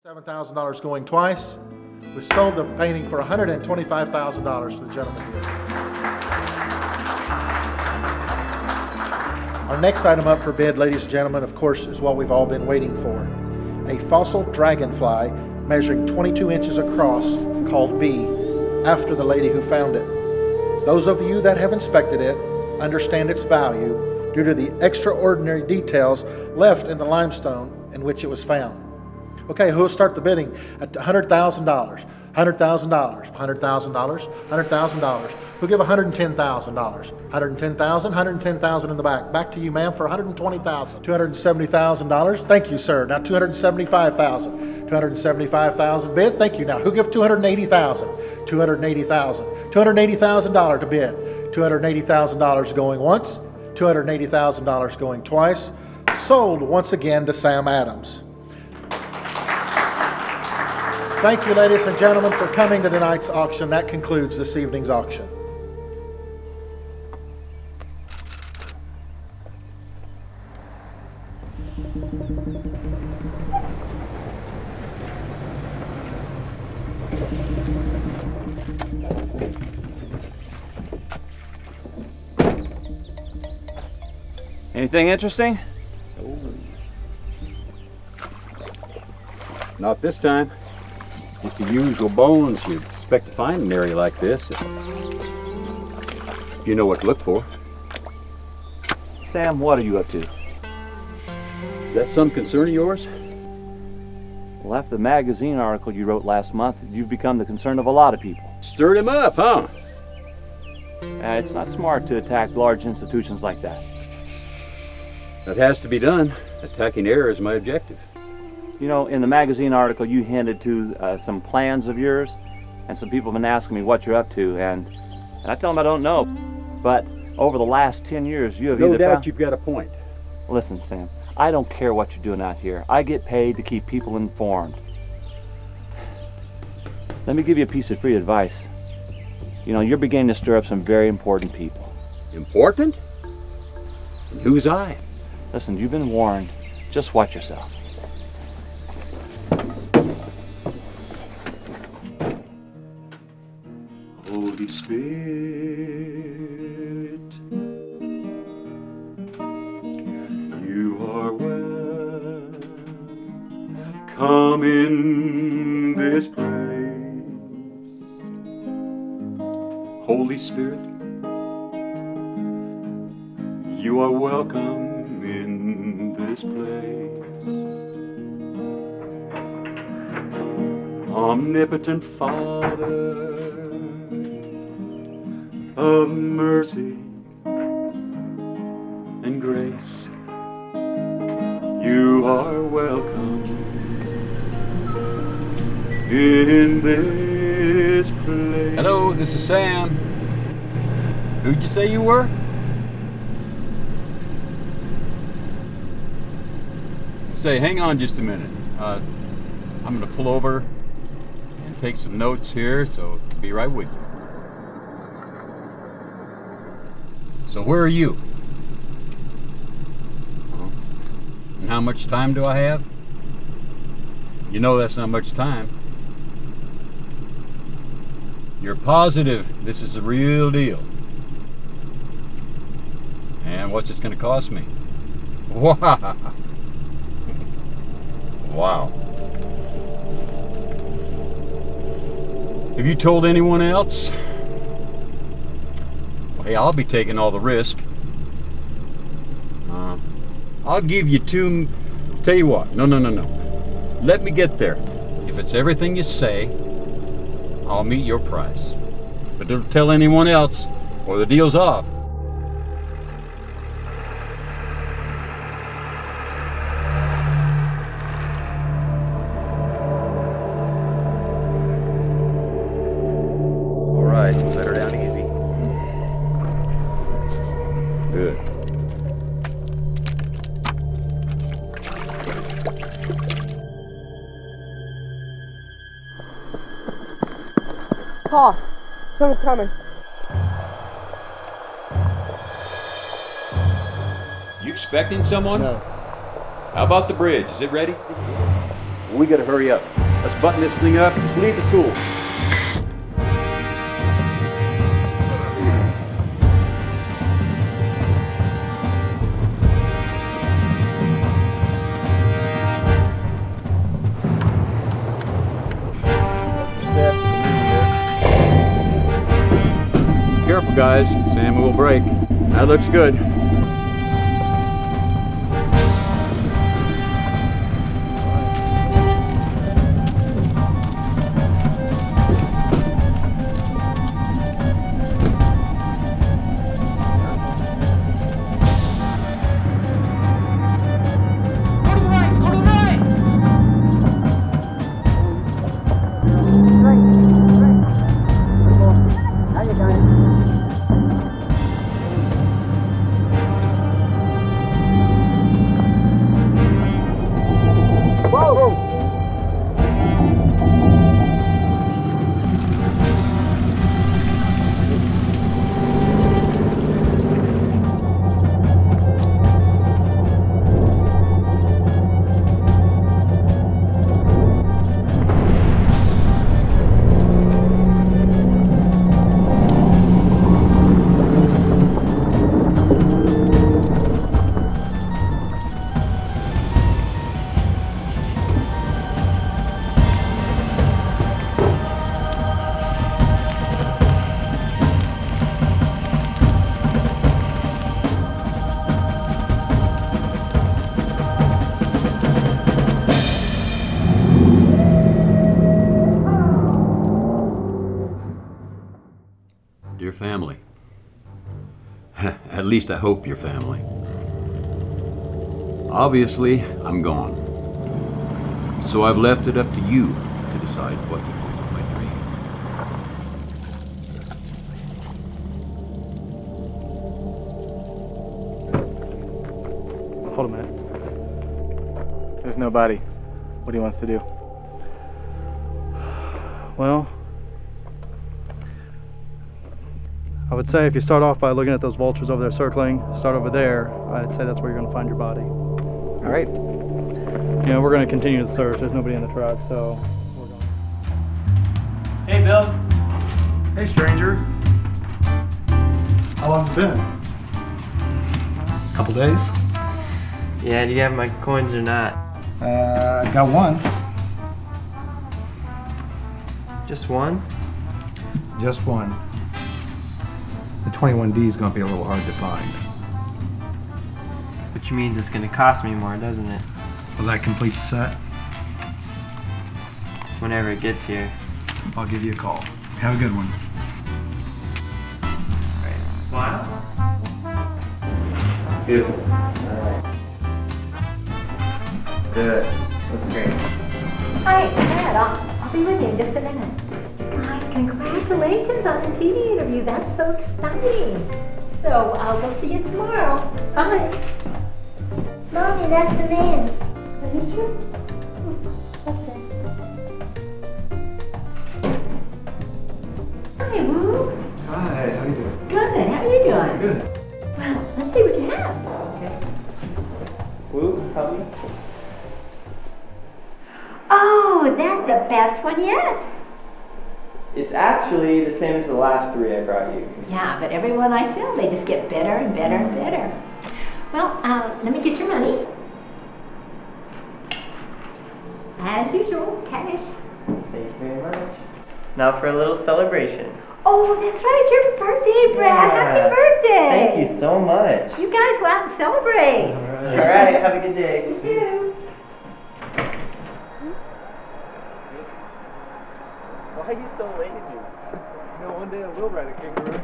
$7,000 going twice. We sold the painting for $125,000 to the gentleman here. Our next item up for bid, ladies and gentlemen, of course, is what we've all been waiting for. A fossil dragonfly measuring 22 inches across called B, after the lady who found it. Those of you that have inspected it understand its value due to the extraordinary details left in the limestone in which it was found. Okay, who'll start the bidding at $100,000? $100,000, $100,000, $100,000. Who'll give $110,000? $110,000, $110,000 in the back. Back to you, ma'am, for $120,000. $270,000. Thank you, sir. Now $275,000. $275,000 bid. Thank you. Now who gives $280,000? $280,000. $280,000 to bid. $280,000 going once. $280,000 going twice. Sold once again to Sam Adams. Thank you, ladies and gentlemen, for coming to tonight's auction. That concludes this evening's auction. Anything interesting? Not this time. Just the usual bones you'd expect to find in an area like this. You know what to look for. Sam, what are you up to? Is that some concern of yours? Well, after the magazine article you wrote last month, you've become the concern of a lot of people. Stirred him up, huh? It's not smart to attack large institutions like that. That has to be done. Attacking error is my objective. You know, in the magazine article you hinted to some plans of yours, and some people have been asking me what you're up to, and I tell them I don't know. But over the last 10 years you have no either doubt found... you've got a point. Listen, Sam, I don't care what you're doing out here. I get paid to keep people informed. Let me give you a piece of free advice. You know, you're beginning to stir up some very important people. Important? And who's I? Listen, you've been warned. Just watch yourself. Holy Spirit, you are welcome in this place. Holy Spirit, you are welcome in this place. Omnipotent Father of mercy and grace, you are welcome in this place. Hello, this is Sam. Who'd you say you were? Say, hang on just a minute. I'm gonna pull over and take some notes here, so I'll be right with you. So where are you? And how much time do I have? You know that's not much time. You're positive this is the real deal. And what's it going to cost me? Wow. Wow. Have you told anyone else? Well, hey, I'll be taking all the risk. I'll give you tell you what, no. Let me get there. If it's everything you say, I'll meet your price. But don't tell anyone else or the deal's off. All right, let her down easy. Good. Paul, someone's coming. You expecting someone? No. How about the bridge? Is it ready? We got to hurry up. Let's button this thing up and just leave the tools. Careful, guys. Sam will break. That looks good. Dear family, at least I hope you're family. Obviously, I'm gone. So I've left it up to you to decide what to do with my dream. Hold a minute. There's nobody. What do you want us to do? Well, I would say if you start off by looking at those vultures over there circling, start over there, I'd say that's where you're going to find your body. All right. You know, we're going to continue the search. There's nobody in the truck, so we're going. Hey, Bill. Hey, stranger. How long's it been? Couple days. Yeah, do you have my coins or not? Got one. Just one? Just one. The 21D is going to be a little hard to find. Which means it's going to cost me more, doesn't it? Will that complete the set? Whenever it gets here. I'll give you a call. Have a good one. Alright, smile. Beautiful. Alright. Good. Looks great. Hi, Dad. I'll be with you in just a minute. Guys, congratulations on the TV interview. That's so exciting. So I'll go see you tomorrow. Bye. Mommy, that's the man. Are you sure? That's it. Hi, Woo. Hi, how you doing? Good. How are you doing? Good. Well, let's see what you have. Okay. Woo, help me. Oh, that's the best one yet. It's actually the same as the last three I brought you. Yeah, but every one I sell, they just get better and better and better. Well, let me get your money. As usual, cash. Thank you very much. Now for a little celebration. Oh, that's right, it's your birthday, Brad. Yeah. Happy birthday. Thank you so much. You guys go out and celebrate. Alright, have a good day. You too. Why are you so lazy? You know, one day I will ride a kangaroo.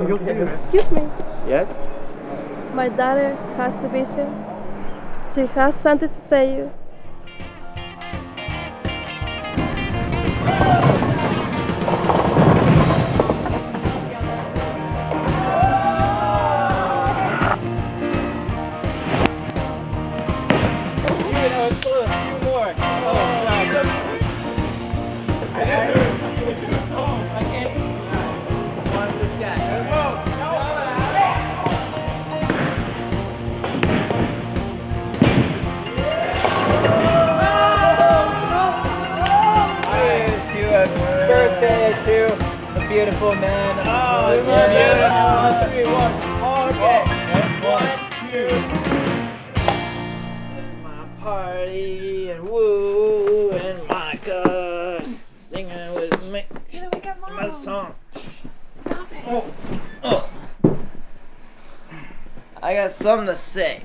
You'll see it. Excuse me, Yes? my daughter has a vision. She has something to say you. birthday to the beautiful man. Oh, yeah. Beautiful. 1, 2, 3, 1. Okay. 1, 2. My party and woo and Monica singing with me. You know, we got Mom. My song. Stop it. Oh. I got something to say.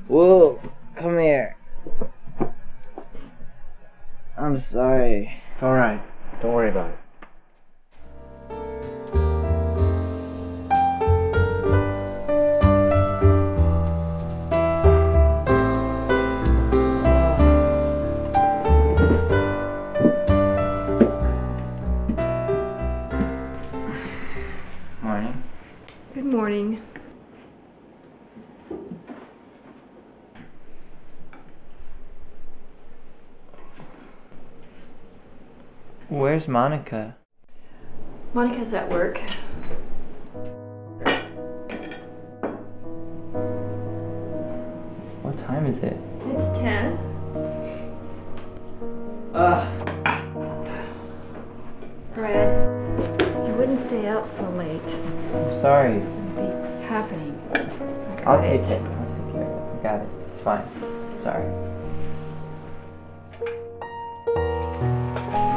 Whoa, come here. I'm sorry. It's alright. Don't worry about it. Morning. Good morning. Where's Monica? Monica's at work. What time is it? It's 10. Brad, you wouldn't stay out so late. I'm sorry. It's gonna be happening. I'll take it. I'll take care of it. I got it. It's fine. Sorry.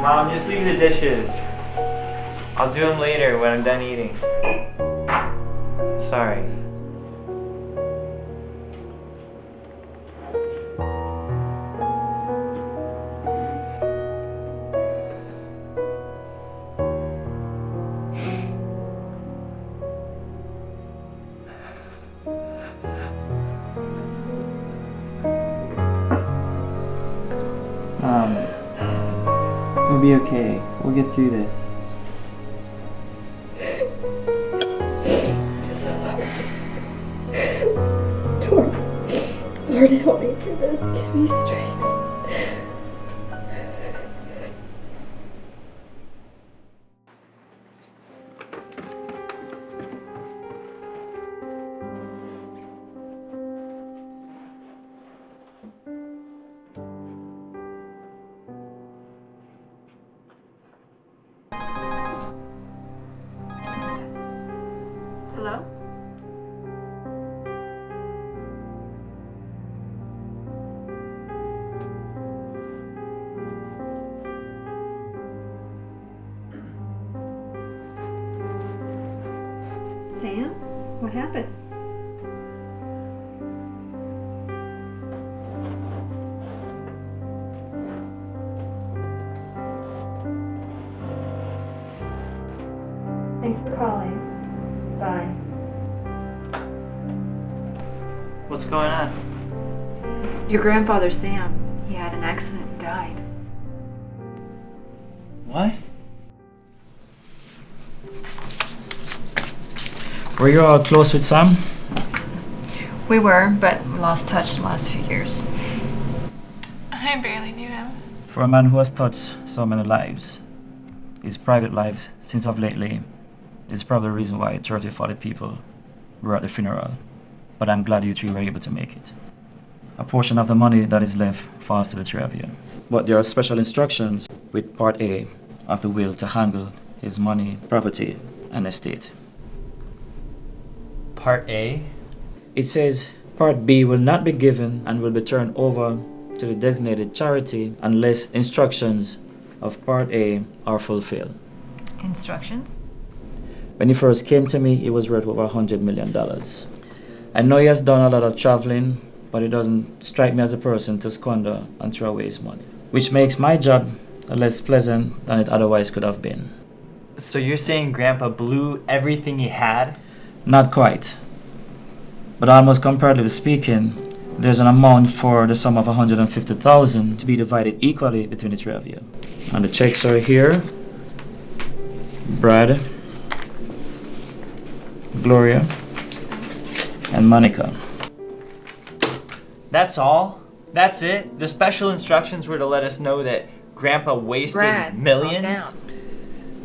Mom, just leave the dishes. I'll do them later when I'm done eating. Sorry. It'll be okay. We'll get through this. Lord, help me through this. Give me strength. Hello? Sam? What happened? Thanks for calling. Bye. What's going on? Your grandfather, Sam, he had an accident and died. What? Were you all close with Sam? We were, but we lost touch the last few years. I barely knew him. For a man who has touched so many lives, his private life, since of lately, is probably the reason why 30 or 40 people were at the funeral. But I'm glad you three were able to make it. A portion of the money that is left falls to the three of you. But there are special instructions with Part A of the will to handle his money, property, and estate. Part A? It says Part B will not be given and will be turned over to the designated charity unless instructions of Part A are fulfilled. Instructions? When he first came to me, he was worth over $100 million. I know he has done a lot of traveling, but it doesn't strike me as a person to squander and throw away his money, which makes my job less pleasant than it otherwise could have been. So you're saying Grandpa blew everything he had? Not quite. But almost comparatively speaking, there's an amount for the sum of $150,000 to be divided equally between the three of you. And the checks are here. Brad, Gloria, and Monica. That's all? That's it? The special instructions were to let us know that Grandpa wasted millions? Calm down.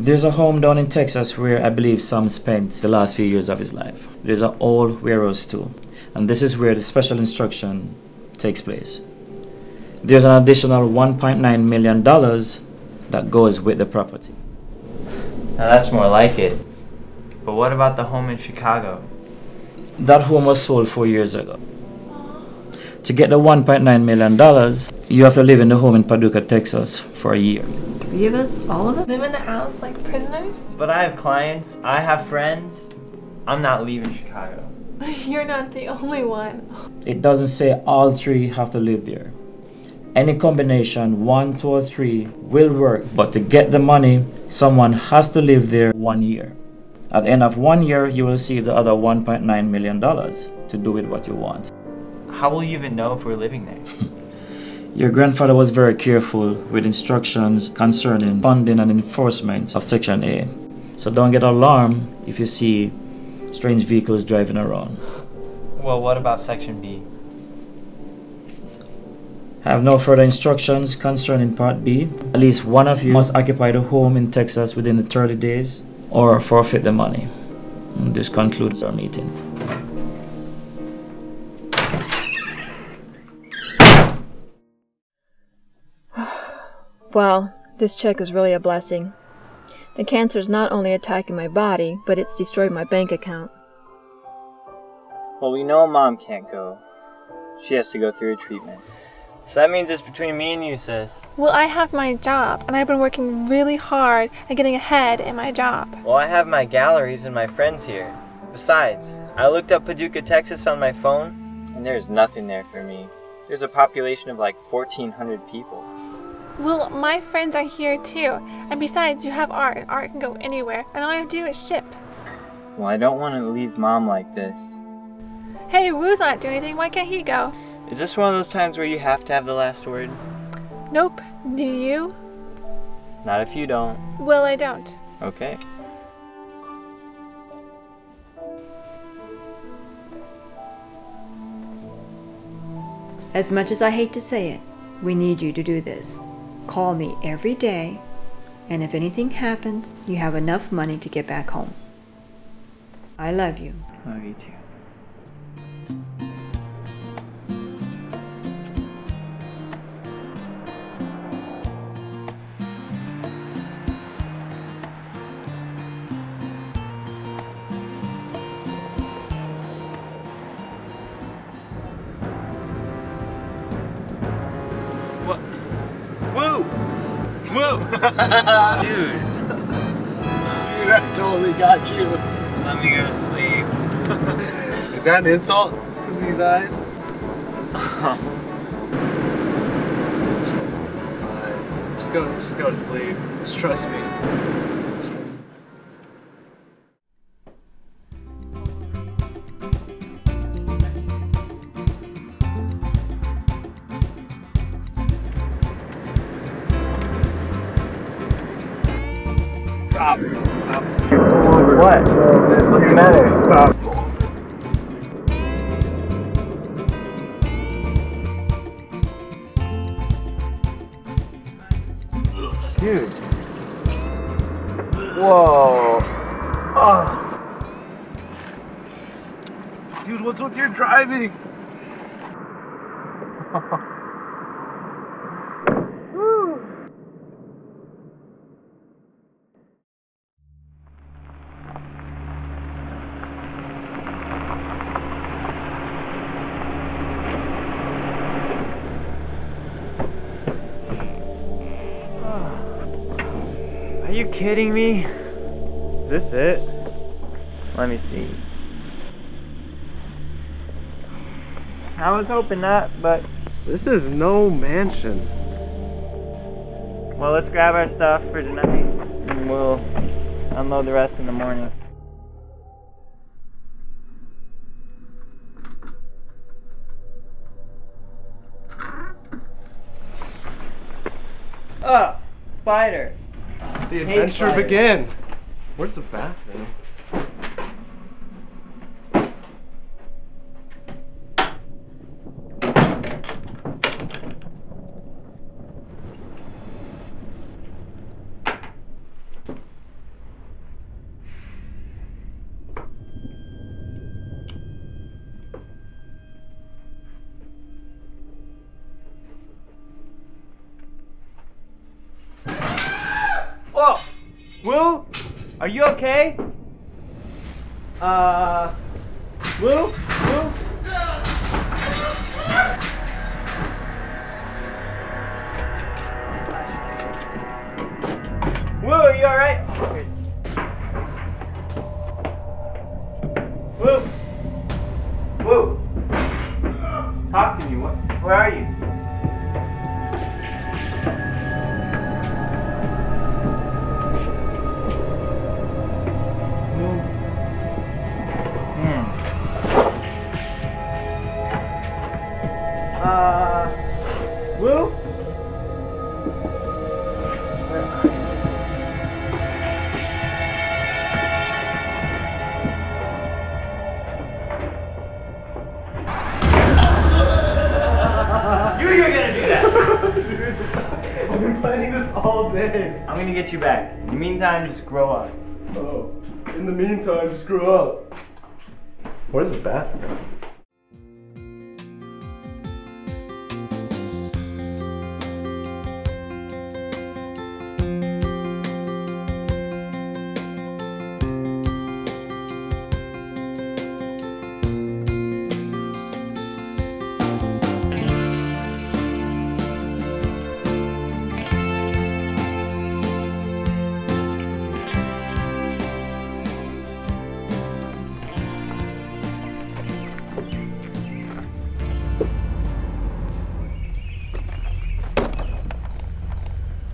There's a home down in Texas where I believe Sam spent the last few years of his life. There's an old warehouse too. And this is where the special instruction takes place. There's an additional $1.9 million that goes with the property. Now that's more like it. But what about the home in Chicago? That home was sold 4 years ago. To get the $1.9 million, you have to live in the home in Paducah, Texas for a year. 3 of us? All of us? Live in the house like prisoners? But I have clients, I have friends. I'm not leaving Chicago. You're not the only one. It doesn't say all 3 have to live there. Any combination, 1, 2, or 3 will work, but to get the money, someone has to live there 1 year. At the end of 1 year, you will receive the other $1.9 million to do with what you want. How will you even know if we're living there? Your grandfather was very careful with instructions concerning funding and enforcement of Section A. So don't get alarmed if you see strange vehicles driving around. Well, what about Section B? Have no further instructions concerning Part B. At least one of you must occupy the home in Texas within the 30 days or forfeit the money. And this concludes our meeting. Wow, this check is really a blessing. The cancer is not only attacking my body, but it's destroyed my bank account. Well, we know Mom can't go. She has to go through a treatment. So that means it's between me and you, sis. Well, I have my job, and I've been working really hard at getting ahead in my job. Well, I have my galleries and my friends here. Besides, I looked up Paducah, Texas on my phone, and there's nothing there for me. There's a population of like 1,400 people. Well, my friends are here too. And besides, you have art, and art can go anywhere, and all I have to do is ship. Well, I don't want to leave Mom like this. Hey, Woo's not doing anything. Why can't he go? Is this one of those times where you have to have the last word? Nope. Do you? Not if you don't. Well, I don't. Okay. As much as I hate to say it, we need you to do this. Call me every day, and if anything happens, you have enough money to get back home. I love you. Love you too. Woo! Woo! Dude! Dude, I totally got you. Just let me go to sleep. Is that an insult? Just because of these eyes? Fine. Just go to sleep. Just trust me. Stop. Stop. What? What's the matter? Stop. Dude. Whoa. Oh. Dude, what's with your driving? Are you kidding me? Is this it? Let me see. I was hoping not, but... This is no mansion. Well, let's grab our stuff for tonight, and we'll unload the rest in the morning. Oh, spider! The adventure began. Where's the bathroom? Woo? Are you okay? Woo? Woo? Woo, are you alright? Woo! Woo! Talk to me. Where are you? Woo? You're gonna do that! Dude, I've been planning this all day. I'm gonna get you back. In the meantime, just grow up. Oh, in the meantime, just grow up. Where's the bathroom?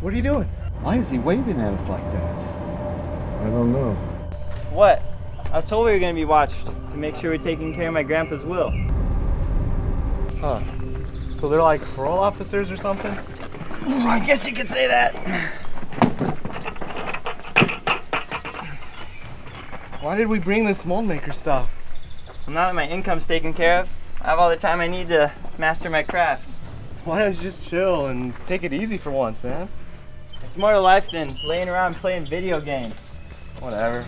What are you doing? Why is he waving at us like that? I don't know. What? I was told we were gonna be watched to make sure we're taking care of my grandpa's will. Huh. So they're like parole officers or something? I guess you could say that. Why did we bring this mold maker stuff? Well, now that my income's taken care of, I have all the time I need to master my craft. Why don't you just chill and take it easy for once, man? It's more to life than laying around playing video games. Whatever.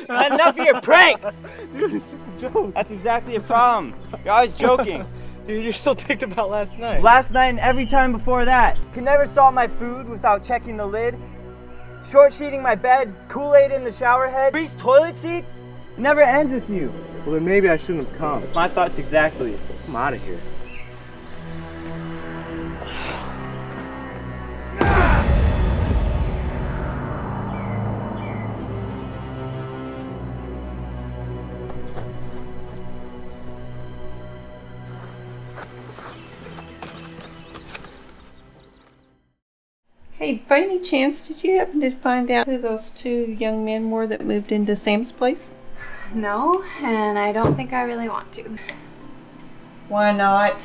Enough of your pranks! Dude, it's just a joke. That's exactly a problem. You're always joking. Dude, you're still ticked about last night. Last night and every time before that. Can never salt my food without checking the lid. Short sheeting my bed, Kool-Aid in the shower head, greased toilet seats. It never ends with you. Well, then maybe I shouldn't have come. My thoughts exactly. I'm out of here. Hey, by any chance, did you happen to find out who those two young men were that moved into Sam's place? No, and I don't think I really want to. Why not?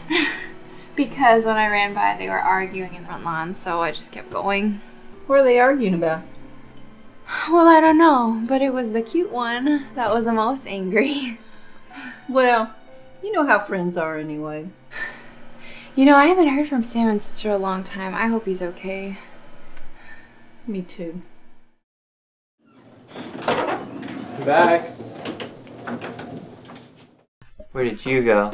Because when I ran by, they were arguing in the front lawn, so I just kept going. What are they arguing about? Well, I don't know, but it was the cute one that was the most angry. Well, you know how friends are anyway. You know, I haven't heard from Sam and Sister a long time. I hope he's okay. Me too. I'm back. Where did you go?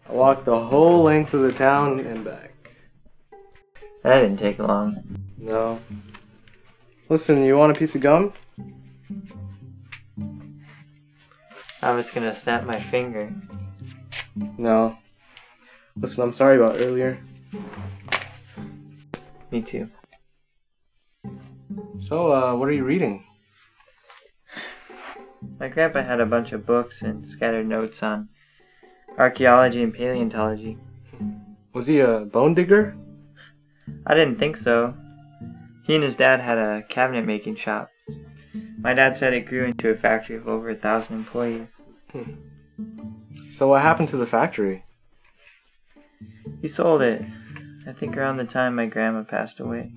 I walked the whole length of the town and back. That didn't take long. No. Listen, you want a piece of gum? I was gonna snap my finger. No. Listen, I'm sorry about earlier. Me too. So, what are you reading? My grandpa had a bunch of books and scattered notes on archaeology and paleontology. Was he a bone digger? I didn't think so. He and his dad had a cabinet making shop. My dad said it grew into a factory of over 1,000 employees. So what happened to the factory? He sold it, I think around the time my grandma passed away.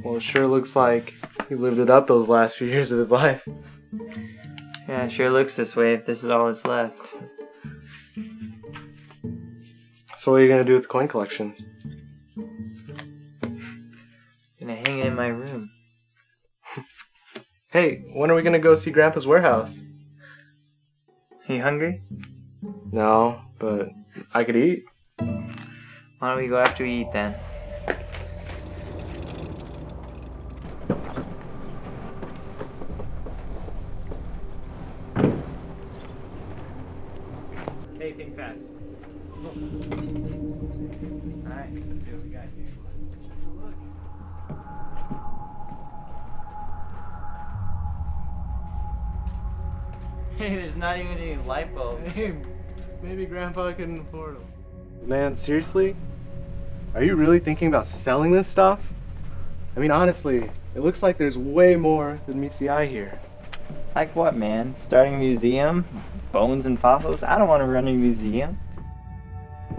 Well, it sure looks like he lived it up those last few years of his life. Yeah, it sure looks this way if this is all that's left. So what are you gonna do with the coin collection? Gonna hang it in my room. Hey, when are we gonna go see Grandpa's warehouse? Are you hungry? No, but I could eat. Why don't we go after we eat then? Hey, think fast. Alright, let's see what we got here. Hey, there's not even any light bulbs. Hey, maybe Grandpa couldn't afford them. Man, seriously? Are you really thinking about selling this stuff? I mean, honestly, it looks like there's way more than meets the eye here. Like what, man? Starting a museum? Bones and fossils? I don't want to run a museum.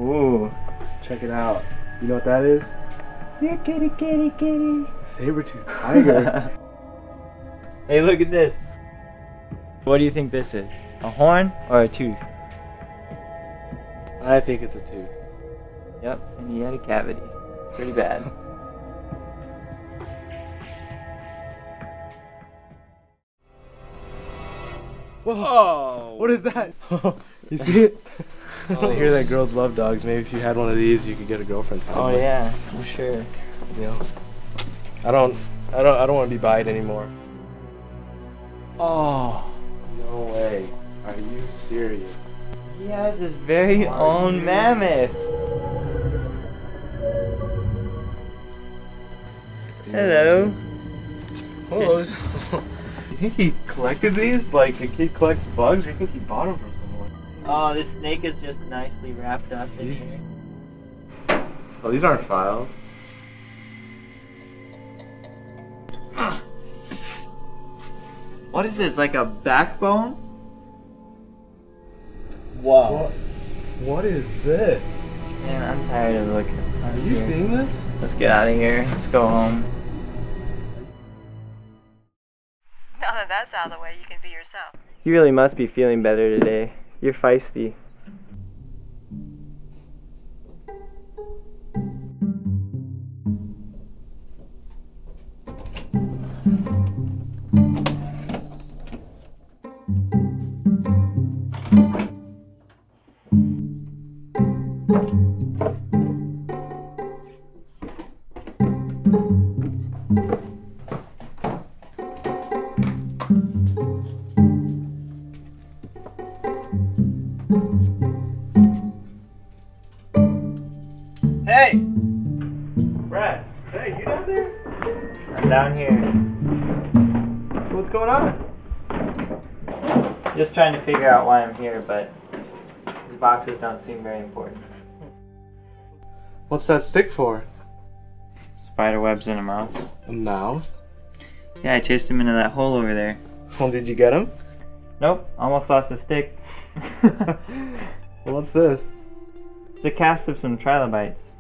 Ooh, check it out. You know what that is? Here, kitty, kitty, kitty. Saber-toothed tiger. Hey, look at this. What do you think this is? A horn or a tooth? I think it's a tooth. Yep, and he had a cavity. It's pretty bad. Whoa! What is that? You see it? I hear that girls love dogs. Maybe if you had one of these, you could get a girlfriend. Oh yeah, for sure. You know, I don't want to be buyed anymore. Oh, no way. Are you serious? He has his very own mammoth. Hello. Hello. You think he collected these? Like a kid collects bugs, or you think he bought them from someone? Oh, this snake is just nicely wrapped up in here. Oh, these aren't files. What is this, like a backbone? Whoa. What is this? Man, I'm tired of looking. Are you seeing this? Let's get out of here. Let's go home. Now that that's out of the way, you can be yourself. You really must be feeling better today. You're feisty. Hey! Brad, hey, you down there? I'm down here. What's going on? Just trying to figure out why I'm here, but these boxes don't seem very important. What's that stick for? Spider webs and a mouse. A mouse? Yeah, I chased him into that hole over there. Well, did you get him? Nope, almost lost the stick. What's this? It's a cast of some trilobites.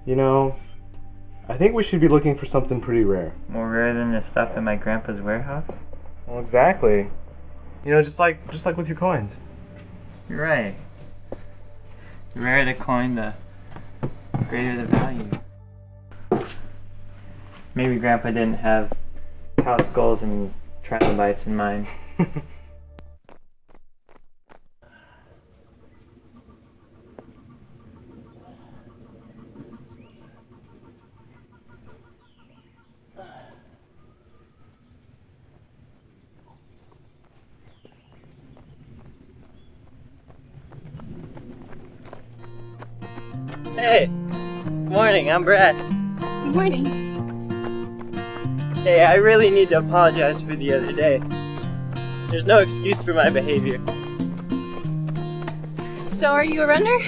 You know, I think we should be looking for something pretty rare. More rare than the stuff in my grandpa's warehouse? Well, exactly. You know, just like with your coins. You're right. The rarer the coin, the greater the value. Maybe Grandpa didn't have cow skulls and trilobites in mind. Hey! Good morning, I'm Brad. Good morning. Hey, I really need to apologize for the other day. There's no excuse for my behavior. So are you a runner?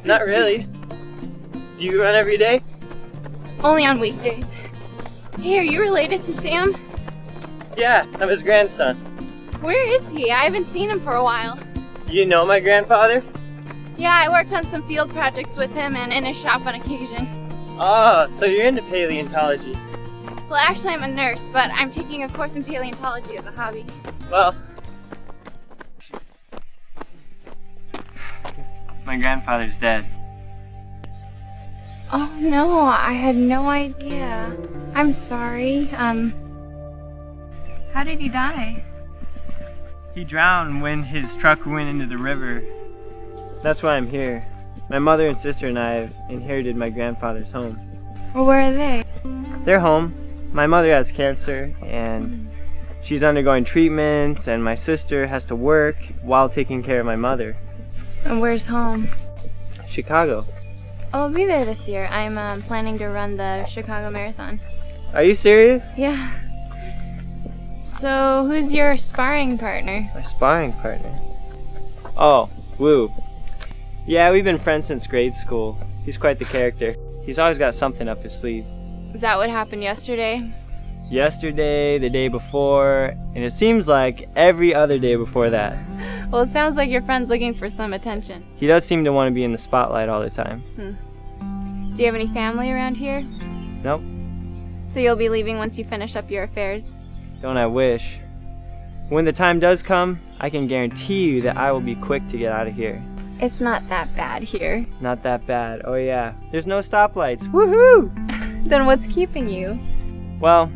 Not really. Do you run every day? Only on weekdays. Hey, are you related to Sam? Yeah, I'm his grandson. Where is he? I haven't seen him for a while. You know my grandfather? Yeah, I worked on some field projects with him and in his shop on occasion. Oh, so you're into paleontology. Well, actually I'm a nurse, but I'm taking a course in paleontology as a hobby. Well, My grandfather's dead. Oh no, I had no idea. I'm sorry. How did he die? He drowned when his truck went into the river. That's why I'm here. My mother and sister and I inherited my grandfather's home. Well, where are they? They're home. My mother has cancer and she's undergoing treatments, and my sister has to work while taking care of my mother. And where's home? Chicago. I'll be there this year. I'm planning to run the Chicago Marathon. Are you serious? Yeah. So, who's your sparring partner? My sparring partner? Oh, Woo. Yeah, we've been friends since grade school. He's quite the character. He's always got something up his sleeves. Is that what happened yesterday? Yesterday, the day before, and it seems like every other day before that. Well, it sounds like your friend's looking for some attention. He does seem to want to be in the spotlight all the time. Do you have any family around here? Nope. So you'll be leaving once you finish up your affairs? Don't I wish. When the time does come, I can guarantee you that I will be quick to get out of here. It's not that bad here. Not that bad. Oh yeah. There's no stoplights. Woohoo! Then what's keeping you? Well,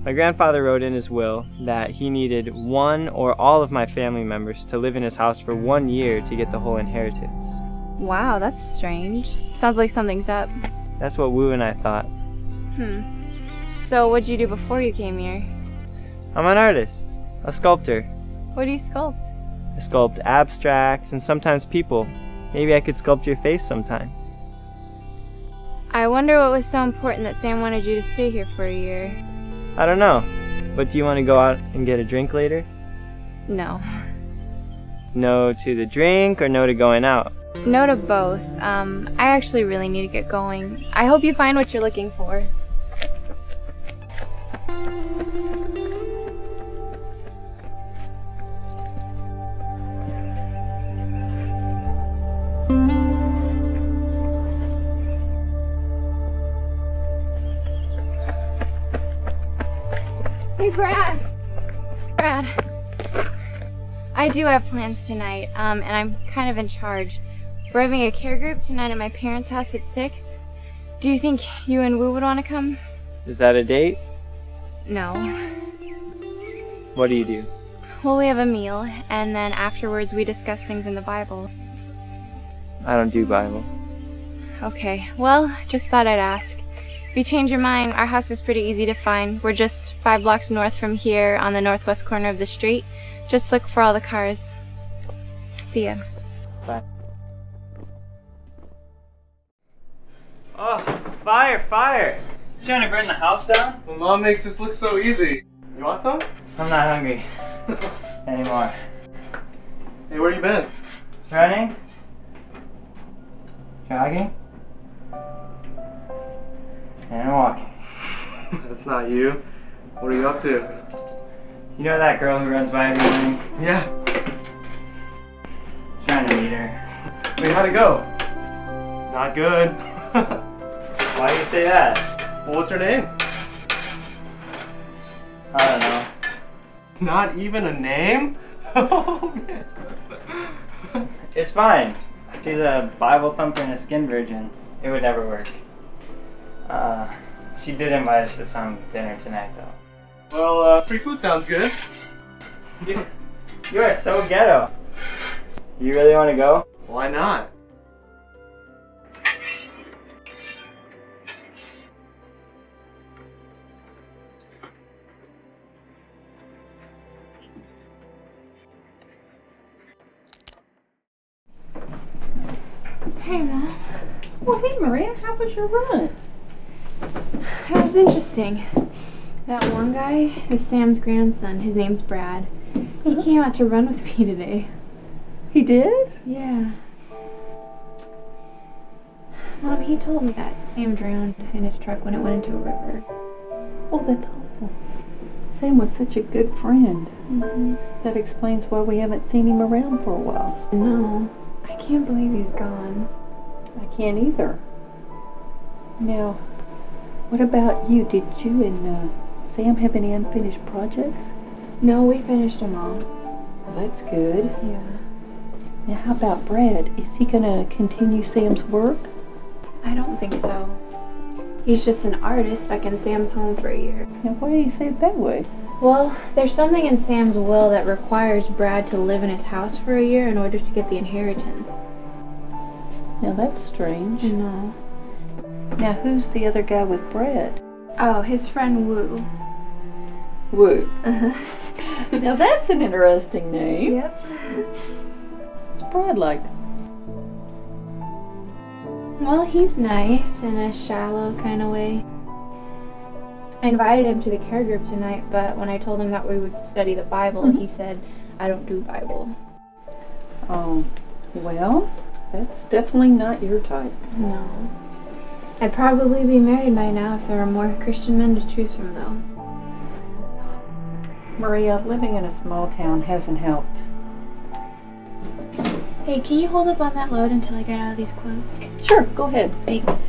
my grandfather wrote in his will that he needed one or all of my family members to live in his house for 1 year to get the whole inheritance. Wow, that's strange. Sounds like something's up. That's what Woo and I thought. So what'd you do before you came here? I'm an artist, a sculptor. What do you sculpt? I sculpt abstracts and sometimes people. Maybe I could sculpt your face sometime. I wonder what was so important that Sam wanted you to stay here for a year. I don't know, but do you want to go out and get a drink later? No. No to the drink or no to going out? No to both. I actually really need to get going. I hope you find what you're looking for. Hey, Brad! I do have plans tonight, and I'm kind of in charge. We're having a care group tonight at my parents' house at 6. Do you think you and Woo would want to come? Is that a date? No. What do you do? Well, we have a meal, and then afterwards we discuss things in the Bible. I don't do Bible. Okay, well, just thought I'd ask. If you change your mind, our house is pretty easy to find. We're just 5 blocks north from here on the northwest corner of the street. Just look for all the cars. See ya. Bye. Oh, fire, fire! You trying to burn the house down? Well, Mom makes this look so easy. You want some? I'm not hungry anymore. Hey, where you been? Running? Jogging? And walking. That's not you. What are you up to? You know that girl who runs by every morning? Yeah. Trying to meet her. Wait, how'd it go? Not good. Why do you say that? Well, what's her name? I don't know. Not even a name? Oh, man. It's fine. She's a Bible thumper and a skin virgin. It would never work. She did invite us to some dinner tonight, though. Well, free food sounds good. You are so ghetto. You really want to go? Why not? Hey, Mom. Well, hey, Maria, how was your run? It was interesting. That one guy is Sam's grandson. His name's Brad. He came out to run with me today. He did? Yeah. Mom, he told me that Sam drowned in his truck when it went into a river. Oh, that's awful. Sam was such a good friend. That explains why we haven't seen him around for a while. No, I can't believe he's gone. I can't either. Now, what about you? Did you and Sam have any unfinished projects? No, we finished them all. Well, that's good. Yeah. Now, how about Brad? Is he going to continue Sam's work? I don't think so. He's just an artist stuck in Sam's home for a year. Now, why do you say it that way? Well, there's something in Sam's will that requires Brad to live in his house for a year in order to get the inheritance. Now, that's strange. I know. Now, who's the other guy with Brad? Oh, his friend Wu. Wu. Uh-huh. Now, that's an interesting name. Yep. What's Brad like? Well, he's nice in a shallow kind of way. I invited him to the care group tonight, but when I told him that we would study the Bible, he said, I don't do Bible. Oh, well, that's definitely not your type. No. I'd probably be married by now if there were more Christian men to choose from, though. Maria, living in a small town hasn't helped. Hey, can you hold up on that load until I get out of these clothes? Sure, go ahead. Thanks.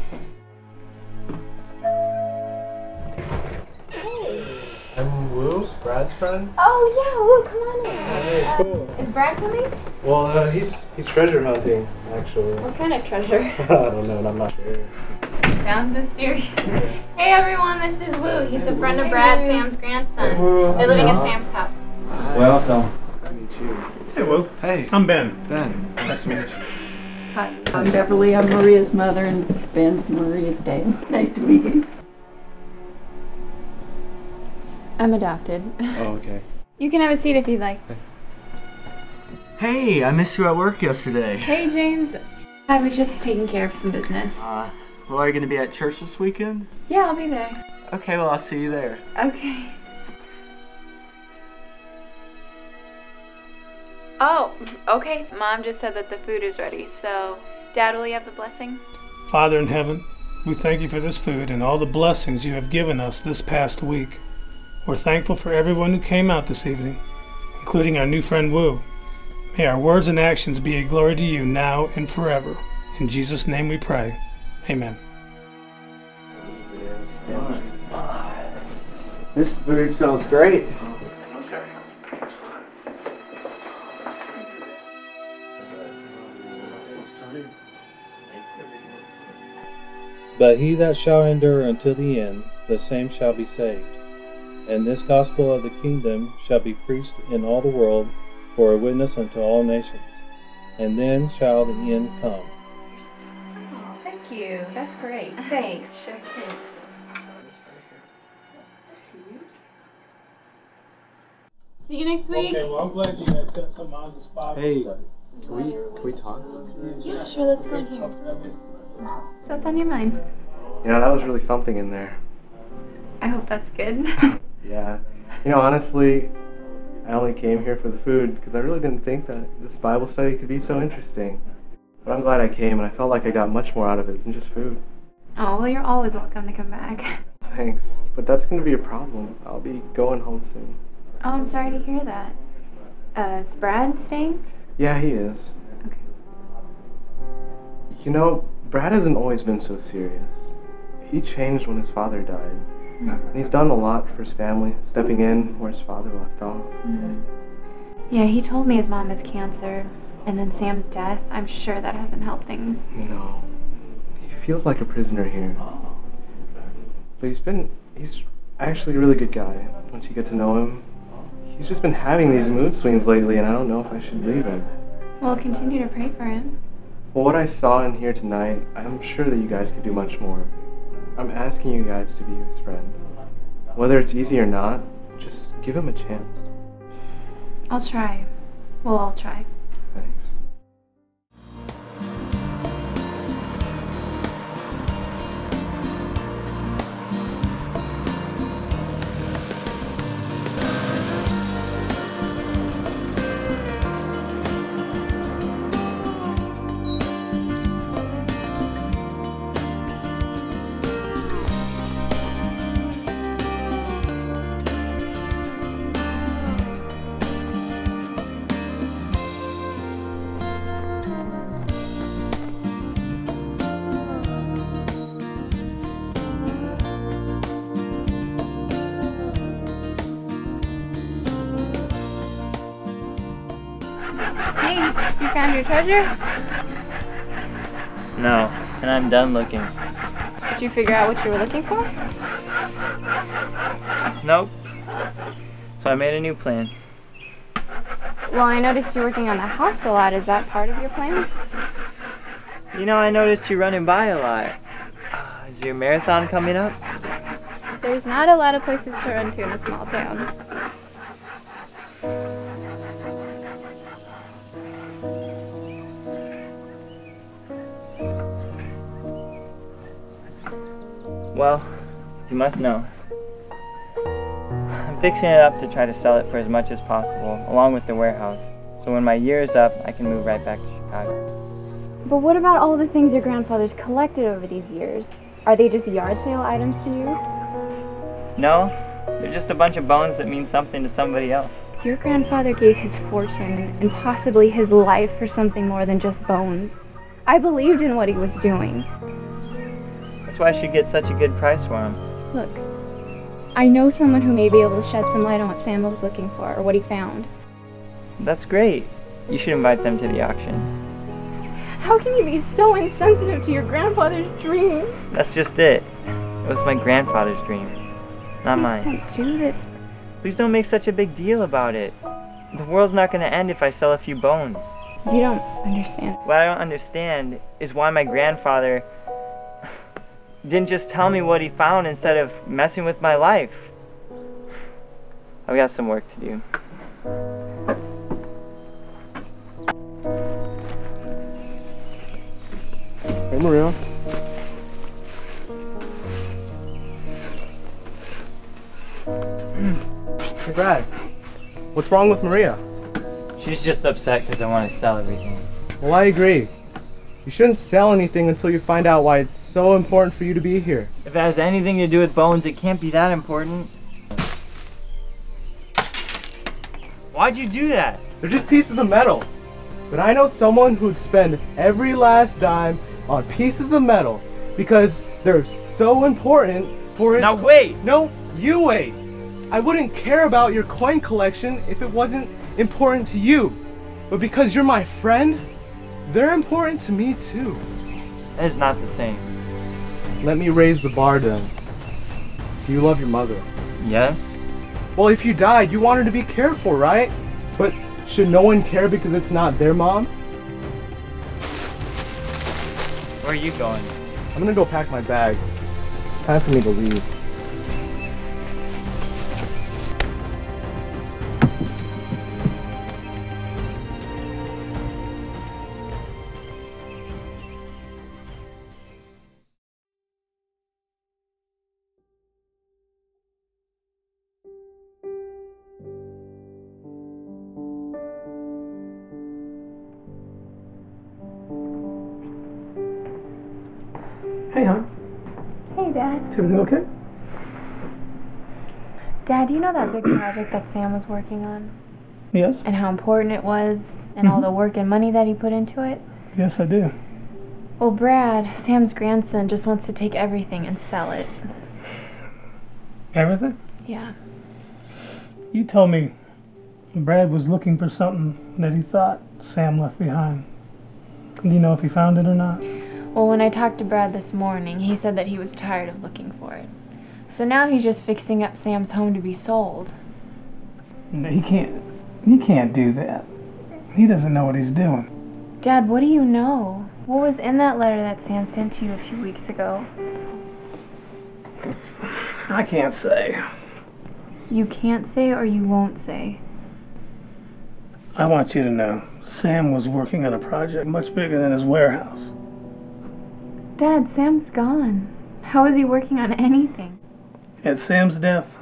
I'm Wu, Brad's friend. Oh, yeah, Wu, come on in. Hey, cool. Is Brad coming? Well, he's treasure hunting, actually. What kind of treasure? I don't know, I'm not sure. Sounds mysterious. Hey everyone, this is Wu. He's a friend of Brad, Sam's grandson. They're living in Sam's house. Welcome. I meet you. Hey, Wu. Hey. I'm Ben. Ben. Nice to meet you. Hi, I'm Beverly. I'm Maria's mother, and Ben's Maria's dad. Nice to meet you. I'm adopted. Oh, okay. You can have a seat if you'd like. Thanks. Hey, I missed you at work yesterday. Hey James. I was just taking care of some business. Well, are you going to be at church this weekend? Yeah, I'll be there. Okay, well, I'll see you there. Okay. Oh, okay. Mom just said that the food is ready, so Dad, will you have the blessing? Father in heaven, we thank you for this food and all the blessings you have given us this past week. We're thankful for everyone who came out this evening, including our new friend Wu. May our words and actions be a glory to you now and forever. In Jesus' name we pray. Amen. This food smells great. Okay. But he that shall endure until the end, the same shall be saved. And this gospel of the kingdom shall be preached in all the world for a witness unto all nations. And then shall the end come. Oh, thank you. That's great. Thanks. Thanks. See you next week. Okay, well, I'm glad you guys got some on this Bible Hey, study. can we talk? Yeah, sure, let's go in here. So what's on your mind? You know, that was really something in there. I hope that's good. Yeah. You know, honestly, I only came here for the food because I really didn't think that this Bible study could be so interesting. But I'm glad I came, and I felt like I got much more out of it than just food. Oh, well, you're always welcome to come back. Thanks. But that's going to be a problem. I'll be going home soon. Oh, I'm sorry to hear that. Is Brad staying? Yeah, he is. Okay. You know, Brad hasn't always been so serious. He changed when his father died. And he's done a lot for his family, stepping in where his father left off. Yeah, he told me his mom has cancer, and then Sam's death. I'm sure that hasn't helped things. No. He feels like a prisoner here. But he's actually a really good guy. Once you get to know him, he's just been having these mood swings lately, and I don't know if I should leave him. Well, continue to pray for him. Well, what I saw in here tonight, I'm sure that you guys could do much more. I'm asking you guys to be his friend. Whether it's easy or not, just give him a chance. I'll try. We'll all try. Thanks. you found your treasure? No, and I'm done looking. Did you figure out what you were looking for? Nope. So I made a new plan. Well, I noticed you working on the house a lot. Is that part of your plan? You know, I noticed you running by a lot. Is your marathon coming up? There's not a lot of places to run to in a small town. Well, you must know. I'm fixing it up to try to sell it for as much as possible, along with the warehouse. So when my year is up, I can move right back to Chicago. But what about all the things your grandfather's collected over these years? Are they just yard sale items to you? No, they're just a bunch of bones that mean something to somebody else. Your grandfather gave his fortune and possibly his life for something more than just bones. I believed in what he was doing. That's why I should get such a good price for them. Look, I know someone who may be able to shed some light on what Sam was looking for, or what he found. That's great. You should invite them to the auction. How can you be so insensitive to your grandfather's dream? That's just it. It was my grandfather's dream, not mine. Please don't make such a big deal about it. The world's not going to end if I sell a few bones. You don't understand. What I don't understand is why my grandfather didn't just tell me what he found instead of messing with my life. I've got some work to do. Hey, Maria. Hey, Brad. What's wrong with Maria? She's just upset because I want to sell everything. Well, I agree. You shouldn't sell anything until you find out why it's so important for you to be here. If it has anything to do with bones, it can't be that important. Why'd you do that? They're just pieces of metal. But I know someone who'd spend every last dime on pieces of metal because they're so important for his... Now wait! No, you wait! I wouldn't care about your coin collection if it wasn't important to you. But because you're my friend, they're important to me too. That is not the same. Let me raise the bar then. Do you love your mother? Yes. Well, if you died, you want her to be cared for, right? But should no one care because it's not their mom? Where are you going? I'm gonna go pack my bags. It's time for me to leave. Hey, hon. Hey, Dad. Is everything okay? Dad, you know that big project that Sam was working on? Yes. And how important it was, and all the work and money that he put into it? Yes, I do. Well, Brad, Sam's grandson, just wants to take everything and sell it. Everything? Yeah. You told me Brad was looking for something that he thought Sam left behind. Do you know if he found it or not? Well, when I talked to Brad this morning, he said that he was tired of looking for it. So now he's just fixing up Sam's home to be sold. No, he can't do that. He doesn't know what he's doing. Dad, what do you know? What was in that letter that Sam sent to you a few weeks ago? I can't say. You can't say or you won't say? I want you to know, Sam was working on a project much bigger than his warehouse. Dad, Sam's gone. How is he working on anything? At Sam's death,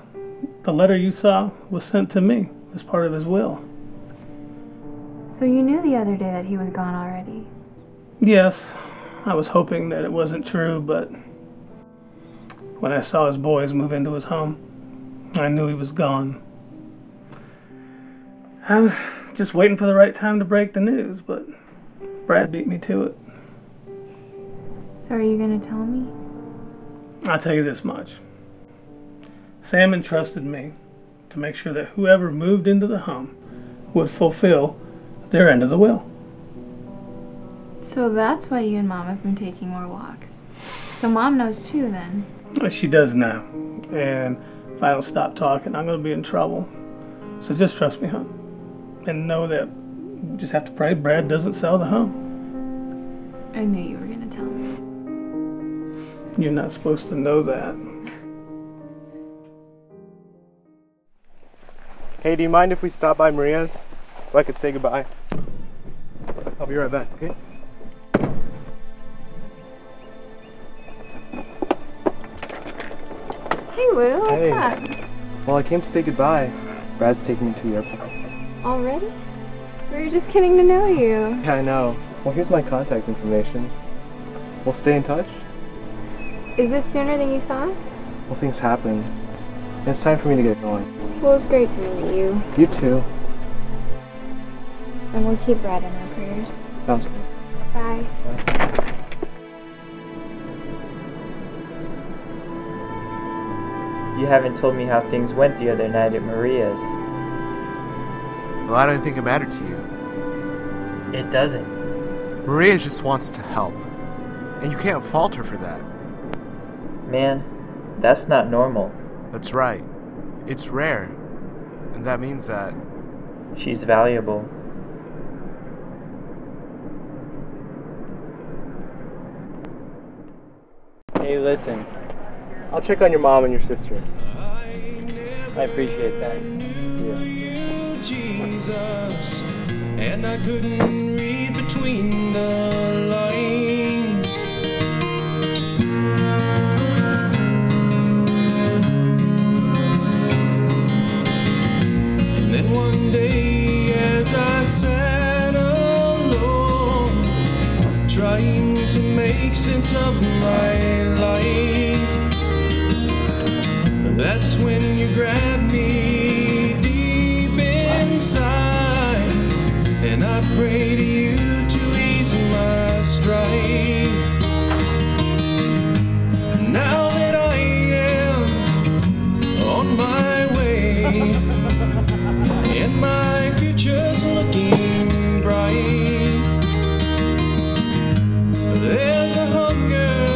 the letter you saw was sent to me as part of his will. So you knew the other day that he was gone already? Yes, I was hoping that it wasn't true, but when I saw his boys move into his home, I knew he was gone. I was just waiting for the right time to break the news, but Brad beat me to it. So are you gonna tell me? I'll tell you this much. Sam entrusted me to make sure that whoever moved into the home would fulfill their end of the will. So that's why you and Mom have been taking more walks. So Mom knows too, then. She does now. And if I don't stop talking, I'm going to be in trouble. So just trust me, hon. And know that you just have to pray Brad doesn't sell the home. I knew you were going to tell me. You're not supposed to know that. Hey, do you mind if we stop by Maria's so I could say goodbye? I'll be right back, okay? Hey, Woo, what's Hey. up? Well, I came to say goodbye. Brad's taking me to the airport. Already? We were just getting to know you. Yeah, I know. Well, here's my contact information. We'll stay in touch. Is this sooner than you thought? Well, things happen. And it's time for me to get going. Well, it's great to meet you. You too. And we'll keep Brad in our prayers. Sounds good. Bye. You haven't told me how things went the other night at Maria's. Well, I don't think it mattered to you. It doesn't. Maria just wants to help. And you can't fault her for that. Man, that's not normal. That's right. It's rare. And that means that... she's valuable. Hey, listen. I'll check on your mom and your sister. I appreciate that. Yeah. Jesus, and I couldn't read between the lines. And then one day as I sat alone, trying to make sense of my life, that's when you grabbed me deep inside, and I pray to you to ease my strife. Now that I am on my way, and my future's looking bright, there's a hunger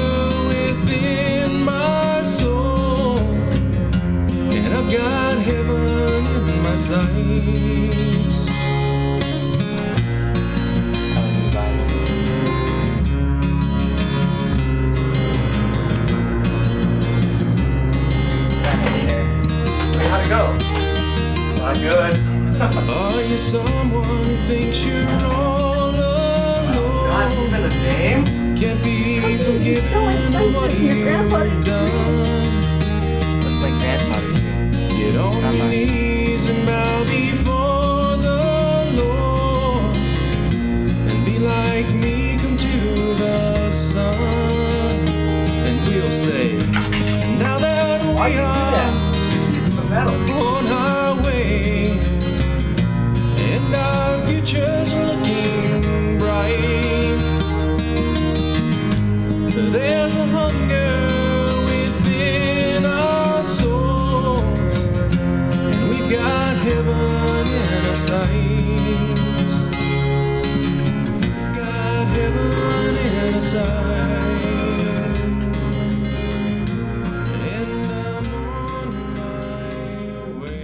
within my soul, and I've got heaven in my sights. How'd it go? Not good. Are you someone who thinks you're all alone? Not even a name? Can't be forgiven for what you've done. That's my grandfather's name. Get on your knees and bow before the Lord, and be like me, come to the sun, and we'll say, now that we are on our way, and our future's looking bright, there's a hunger within our souls, and we've got heaven in our sights. We've got heaven in our sights. And I'm on my way.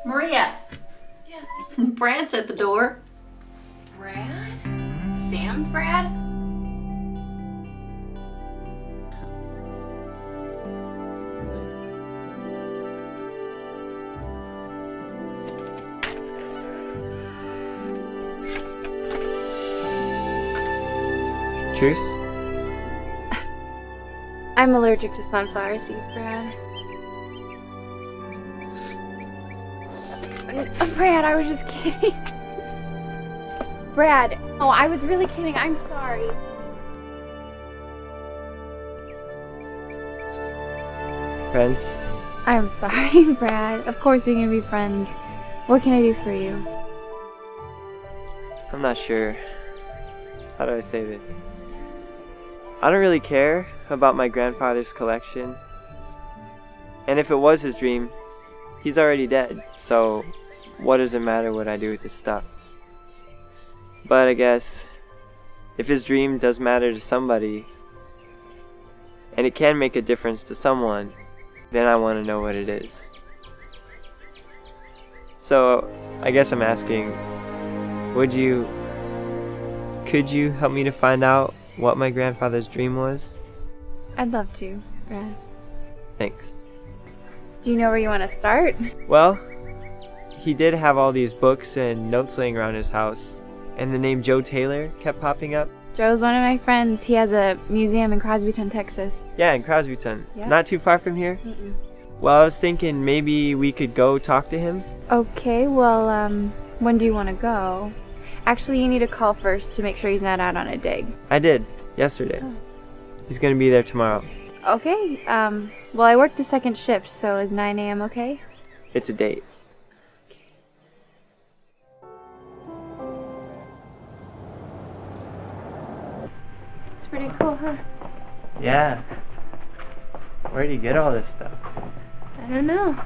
Maria. Yeah. Brad's at the door. Brad? Sam's Brad? Truce? I'm allergic to sunflower seeds, Brad. Brad, I was just kidding. Brad, oh, I was really kidding. I'm sorry. Friend? I'm sorry, Brad. Of course we can be friends. What can I do for you? I'm not sure. How do I say this? I don't really care about my grandfather's collection. And if it was his dream, he's already dead. So what does it matter what I do with his stuff? But I guess if his dream does matter to somebody, and it can make a difference to someone, then I want to know what it is. So I guess I'm asking, could you help me to find out what my grandfather's dream was? I'd love to, Brad. Thanks. Do you know where you want to start? Well, he did have all these books and notes laying around his house, and the name Joe Taylor kept popping up. Joe's one of my friends. He has a museum in Crosbyton, Texas. Yeah, in Crosbyton. Yep. Not too far from here? Mm-mm. Well, I was thinking maybe we could go talk to him. Okay, well, when do you want to go? Actually, you need to call first to make sure he's not out on a dig. I did, yesterday. Oh. He's gonna be there tomorrow. Okay, well, I work the second shift, so is 9 a.m. okay? It's a date. It's pretty cool, huh? Yeah. Where do you get all this stuff? I don't know.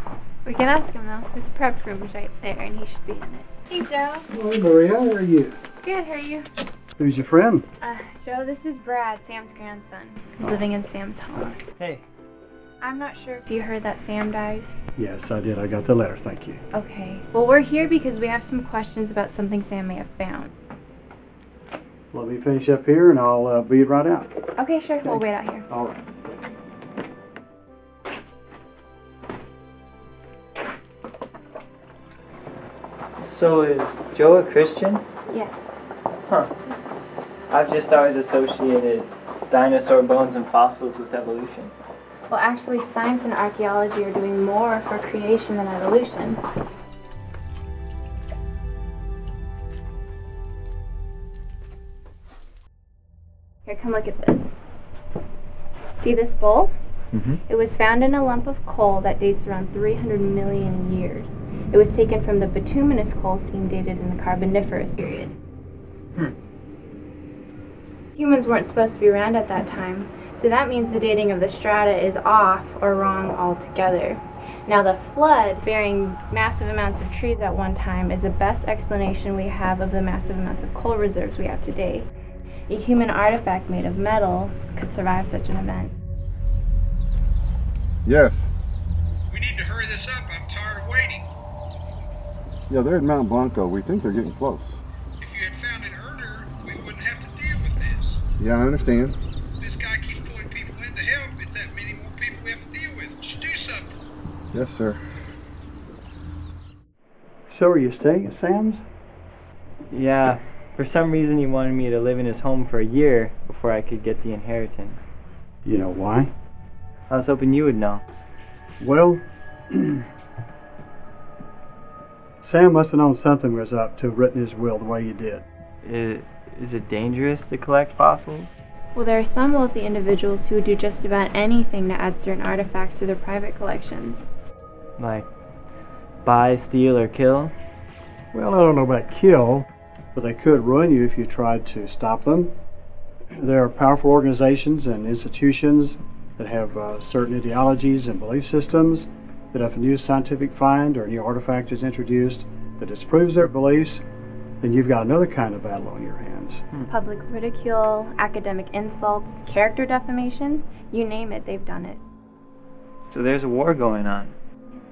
We can ask him, though. His prep room's right there, and he should be in it. Hey, Joe. Hey, Maria, how are you? Good, how are you? Who's your friend? Joe, this is Brad, Sam's grandson. He's living in Sam's home. Hey. I'm not sure if you heard that Sam died. Yes, I did. I got the letter, thank you. Okay. Well, we're here because we have some questions about something Sam may have found. Let me finish up here and I'll be right out. Okay, sure. We'll wait out here. All right. So is Joe a Christian? Yes. Huh. I've just always associated dinosaur bones and fossils with evolution. Well, actually, science and archaeology are doing more for creation than evolution. Here, come look at this. See this bowl? Mm-hmm. It was found in a lump of coal that dates around 300 million years. It was taken from the bituminous coal seam dated in the Carboniferous period. Humans weren't supposed to be around at that time, so that means the dating of the strata is off or wrong altogether. Now, the flood bearing massive amounts of trees at one time is the best explanation we have of the massive amounts of coal reserves we have today. A human artifact made of metal could survive such an event. Yes. We need to hurry this up. I'm tired of waiting. Yeah, they're at Mount Blanco. We think they're getting close. If you had found it earlier, we wouldn't have to deal with this. Yeah, I understand. This guy keeps pulling people in to help. It's that many more people we have to deal with. Just do something. Yes, sir. So are you staying at Sam's? Yeah. For some reason he wanted me to live in his home for a year before I could get the inheritance. You know why? I was hoping you would know. Well, Sam must have known something was up to have written his will the way he did. Is it dangerous to collect fossils? Well, there are some wealthy individuals who would do just about anything to add certain artifacts to their private collections. Like buy, steal, or kill? Well, I don't know about kill, but they could ruin you if you tried to stop them. There are powerful organizations and institutions that have certain ideologies and belief systems that if a new scientific find or a new artifact is introduced that disproves their beliefs, then you've got another kind of battle on your hands. Public ridicule, academic insults, character defamation, you name it, they've done it. So there's a war going on.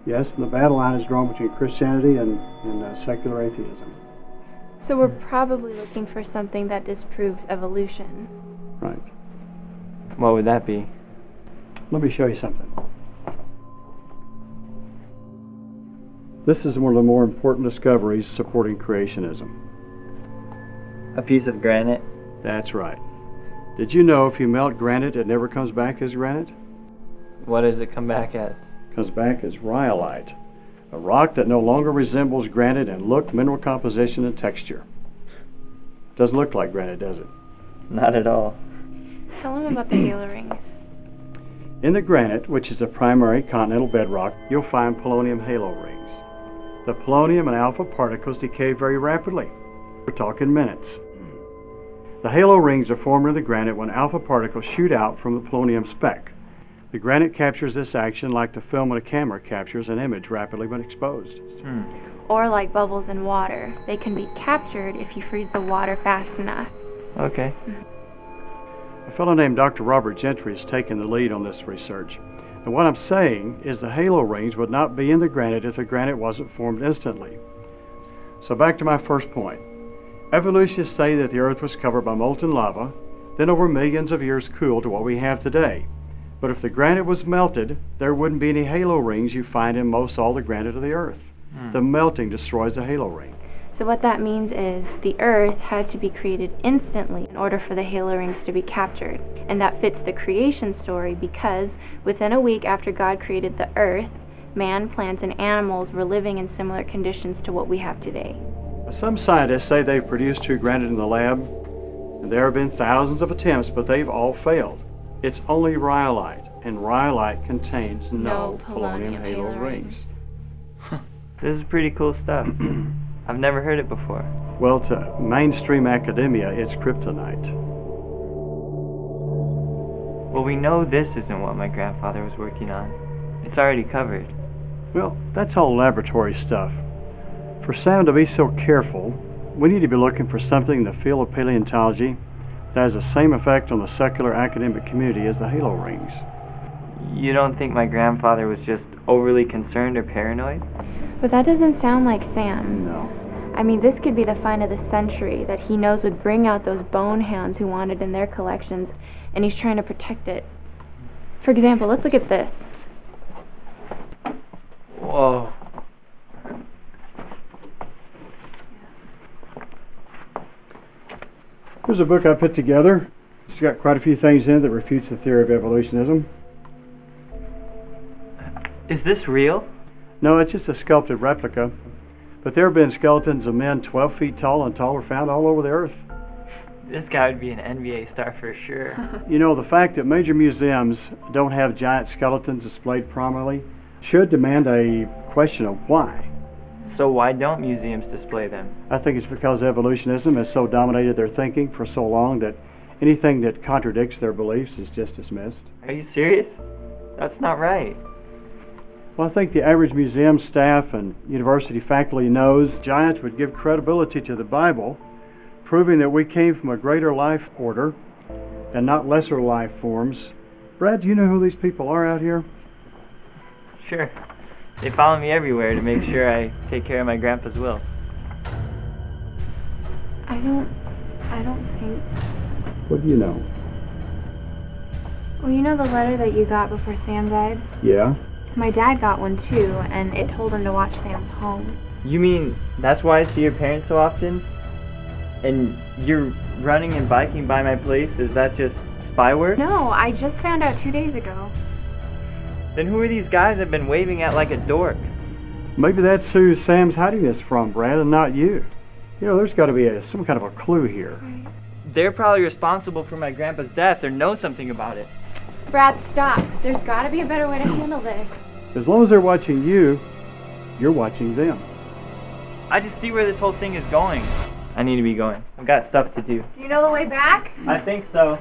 Yes, and the battle line is drawn between Christianity and secular atheism. So we're probably looking for something that disproves evolution. Right. What would that be? Let me show you something. This is one of the more important discoveries supporting creationism. A piece of granite? That's right. Did you know if you melt granite, it never comes back as granite? What does it come back as? It comes back as rhyolite, a rock that no longer resembles granite in look, mineral composition, and texture. Doesn't look like granite, does it? Not at all. Tell him about the halo rings. In the granite, which is a primary continental bedrock, you'll find polonium halo rings. The polonium and alpha particles decay very rapidly. We're talking minutes. The halo rings are formed in the granite when alpha particles shoot out from the polonium speck. The granite captures this action like the film in a camera captures an image rapidly when exposed. Or like bubbles in water. They can be captured if you freeze the water fast enough. Okay. A fellow named Dr. Robert Gentry has taken the lead on this research. And what I'm saying is the halo rings would not be in the granite if the granite wasn't formed instantly. So back to my first point. Evolutionists say that the Earth was covered by molten lava, then over millions of years cooled to what we have today. But if the granite was melted, there wouldn't be any halo rings you find in most all the granite of the Earth. The melting destroys the halo ring. So what that means is the Earth had to be created instantly in order for the halo rings to be captured. And that fits the creation story because within a week after God created the Earth, man, plants, and animals were living in similar conditions to what we have today. Some scientists say they've produced true granite in the lab, and there have been thousands of attempts, but they've all failed. It's only rhyolite, and rhyolite contains no polonium halo rings. This is pretty cool stuff. I've never heard it before. Well, to mainstream academia, it's kryptonite. Well, we know this isn't what my grandfather was working on. It's already covered. Well, that's all laboratory stuff. For Sam to be so careful, we need to be looking for something in the field of paleontology that has the same effect on the secular academic community as the halo rings. You don't think my grandfather was just overly concerned or paranoid? But that doesn't sound like Sam. No. I mean, this could be the find of the century that he knows would bring out those bone hounds who want it in their collections, and he's trying to protect it. For example, let's look at this. Whoa. Here's a book I put together. It's got quite a few things in it that refutes the theory of evolutionism. Is this real? No, it's just a sculpted replica. But there have been skeletons of men 12 feet tall and taller found all over the Earth. This guy would be an NBA star for sure. You know, the fact that major museums don't have giant skeletons displayed prominently should demand a question of why. So why don't museums display them? I think it's because evolutionism has so dominated their thinking for so long that anything that contradicts their beliefs is just dismissed. Are you serious? That's not right. Well, I think the average museum staff and university faculty knows giants would give credibility to the Bible, proving that we came from a greater life order and not lesser life forms. Brad, do you know who these people are out here? Sure. They follow me everywhere to make sure I take care of my grandpa's will. I don't think... What do you know? Well, you know the letter that you got before Sam died? Yeah? My dad got one too, and it told him to watch Sam's home. You mean that's why I see your parents so often? And you're running and biking by my place? Is that just spy work? No, I just found out 2 days ago. Then who are these guys I've been waving at like a dork? Maybe that's who Sam's hiding this from, Brad, and not you. You know, there's got to be some kind of a clue here. Right. They're probably responsible for my grandpa's death or know something about it. Brad, stop. There's got to be a better way to handle this. As long as they're watching you, you're watching them. I just see where this whole thing is going. I need to be going. I've got stuff to do. Do you know the way back? I think so.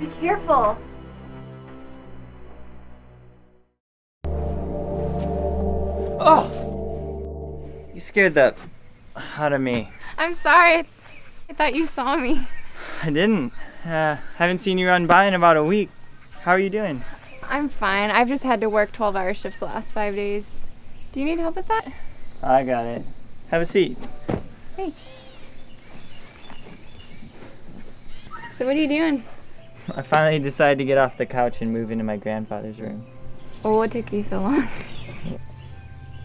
Be careful. Oh! You scared the out of me. I'm sorry. I thought you saw me. I didn't. Haven't seen you run by in about a week. How are you doing? I'm fine. I've just had to work 12-hour shifts the last 5 days. Do you need help with that? I got it. Have a seat. Hey. So what are you doing? I finally decided to get off the couch and move into my grandfather's room. Oh, what took you so long?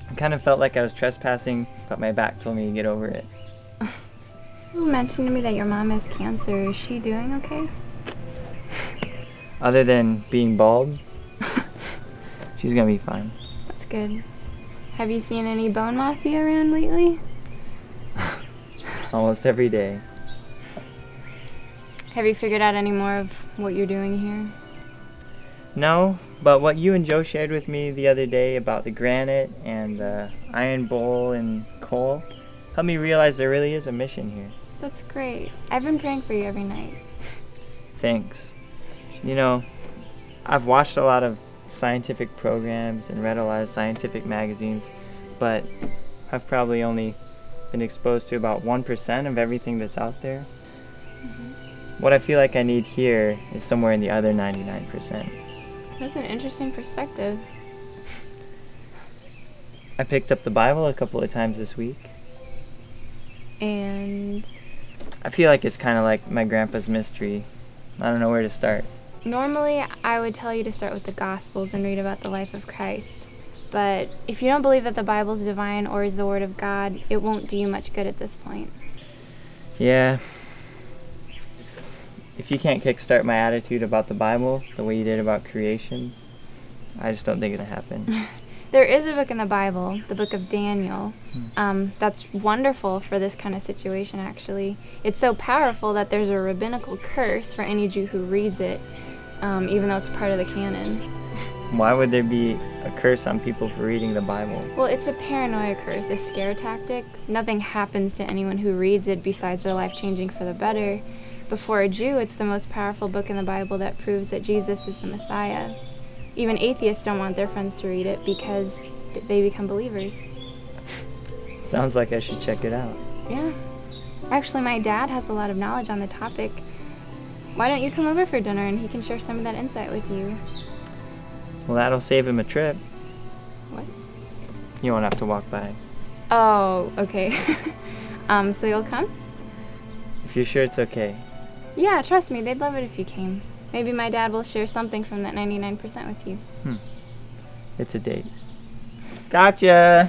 I kind of felt like I was trespassing, but my back told me to get over it. You mentioned to me that your mom has cancer. Is she doing okay? Other than being bald, she's gonna be fine. That's good. Have you seen any bone mafia around lately? Almost every day. Have you figured out any more of what you're doing here? No, but what you and Joe shared with me the other day about the granite and the iron bowl and coal helped me realize there really is a mission here. That's great. I've been praying for you every night. Thanks. You know, I've watched a lot of scientific programs and read a lot of scientific magazines, but I've probably only been exposed to about 1% of everything that's out there. What I feel like I need here is somewhere in the other 99%. That's an interesting perspective. I picked up the Bible a couple of times this week. And I feel like it's kind of like my grandpa's mystery. I don't know where to start. normally I would tell you to start with the Gospels and read about the life of Christ. But if you don't believe that the Bible is divine or is the Word of God, it won't do you much good at this point. Yeah. If you can't kickstart my attitude about the Bible the way you did about creation, I just don't think it'll happen. There is a book in the Bible, the book of Daniel, that's wonderful for this kind of situation, actually. It's so powerful that there's a rabbinical curse for any Jew who reads it, even though it's part of the canon. Why would there be a curse on people for reading the Bible? Well, it's a paranoia curse, a scare tactic. Nothing happens to anyone who reads it besides their life changing for the better. But for a Jew, it's the most powerful book in the Bible that proves that Jesus is the Messiah. Even atheists don't want their friends to read it because they become believers. Sounds like I should check it out. Yeah. Actually, my dad has a lot of knowledge on the topic. Why don't you come over for dinner and he can share some of that insight with you? Well, that'll save him a trip. What? You won't have to walk by. Oh, okay. So you'll come? If you're sure it's okay. Yeah, trust me, they'd love it if you came. Maybe my dad will share something from that 99% with you. It's a date. Gotcha!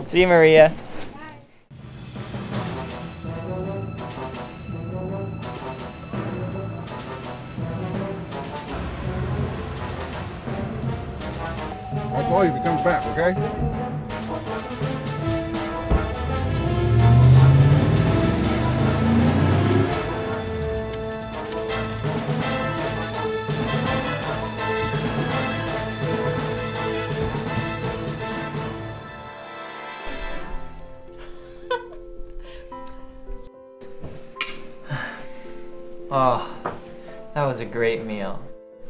See you, Maria. I'll call you if he comes back, okay? Oh, that was a great meal.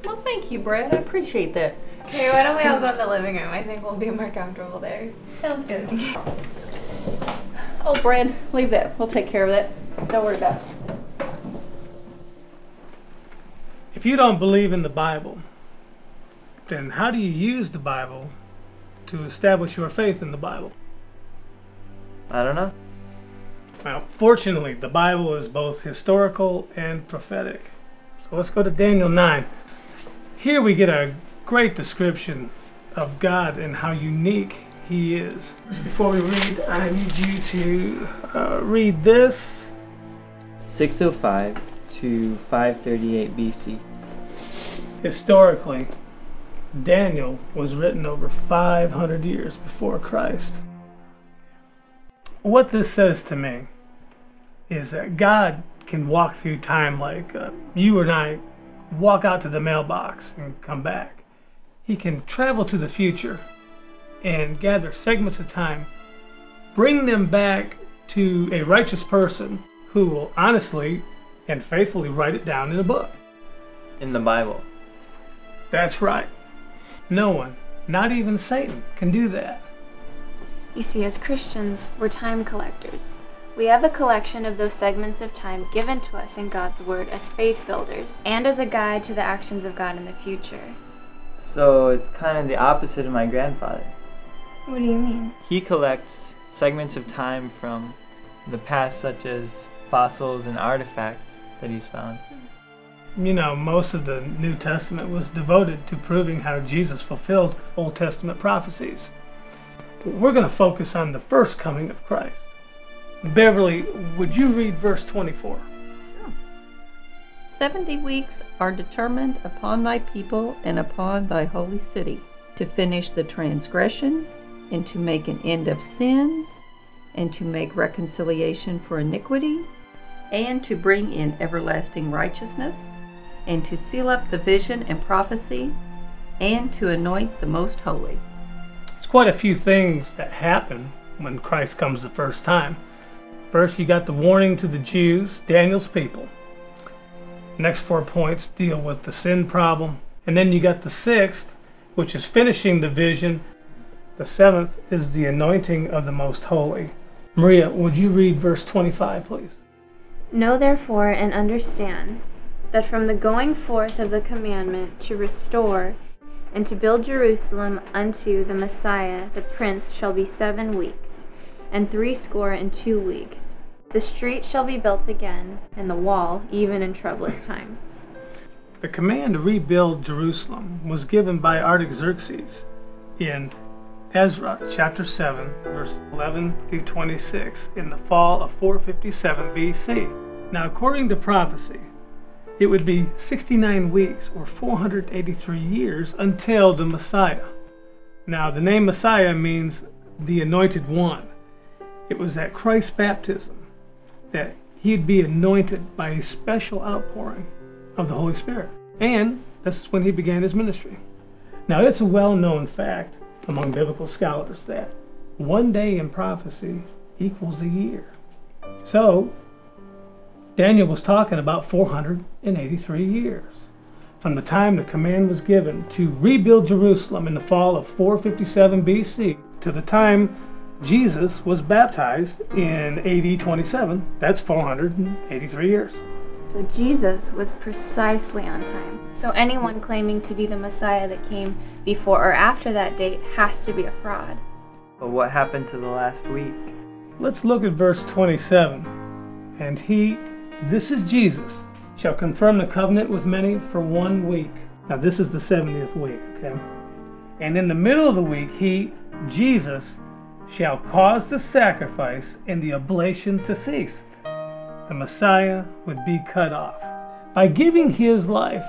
Well, thank you, Brad. I appreciate that. Okay, why don't we all go in the living room? I think we'll be more comfortable there. Sounds good. Oh, Brad, leave that. We'll take care of that. Don't worry about it. If you don't believe in the Bible, then how do you use the Bible to establish your faith in the Bible? I don't know. Well, fortunately, the Bible is both historical and prophetic. So let's go to Daniel 9. Here we get a great description of God and how unique He is. Before we read, I need you to read this. 605 to 538 BC. Historically, Daniel was written over 500 years before Christ. What this says to me is that God can walk through time like you and I walk out to the mailbox and come back. He can travel to the future and gather segments of time bring them back to a righteous person who will honestly and faithfully write it down in a book. In the Bible. That's right. No one, not even Satan, can do that. You see, as Christians, we're time collectors. We have a collection of those segments of time given to us in God's Word as faith builders and as a guide to the actions of God in the future. So it's kind of the opposite of my grandfather. What do you mean? He collects segments of time from the past, such as fossils and artifacts that he's found. You know, most of the New Testament was devoted to proving how Jesus fulfilled Old Testament prophecies. We're going to focus on the first coming of Christ. Beverly, would you read verse 24? 70 weeks are determined upon thy people and upon thy holy city, to finish the transgression, and to make an end of sins, and to make reconciliation for iniquity, and to bring in everlasting righteousness, and to seal up the vision and prophecy, and to anoint the most holy. There's quite a few things that happen when Christ comes the first time. First, you got the warning to the Jews, Daniel's people. Next 4 points deal with the sin problem. And then you got the 6th, which is finishing the vision. The 7th is the anointing of the most holy. Maria, would you read verse 25, please? Know therefore and understand that from the going forth of the commandment to restore and to build Jerusalem unto the Messiah, the Prince, shall be 7 weeks, and 62 weeks. The street shall be built again, and the wall even in troublous times. The command to rebuild Jerusalem was given by Artaxerxes in Ezra chapter 7, verse 11 through 26, in the fall of 457 BC. Now, according to prophecy, it would be 69 weeks or 483 years until the Messiah. Now, the name Messiah means the anointed one. It was at Christ's baptism that he'd be anointed by a special outpouring of the Holy Spirit. And this is when he began his ministry. Now, it's a well-known fact among biblical scholars that one day in prophecy equals a year. So, Daniel was talking about 483 years. From the time the command was given to rebuild Jerusalem in the fall of 457 BC to the time Jesus was baptized in AD 27, that's 483 years. So Jesus was precisely on time. So anyone claiming to be the Messiah that came before or after that date has to be a fraud. But what happened to the last week? Let's look at verse 27. And he, this is Jesus, shall confirm the covenant with many for 1 week. Now this is the 70th week, okay? And in the middle of the week, he, Jesus, shall cause the sacrifice and the oblation to cease. The Messiah would be cut off. By giving his life,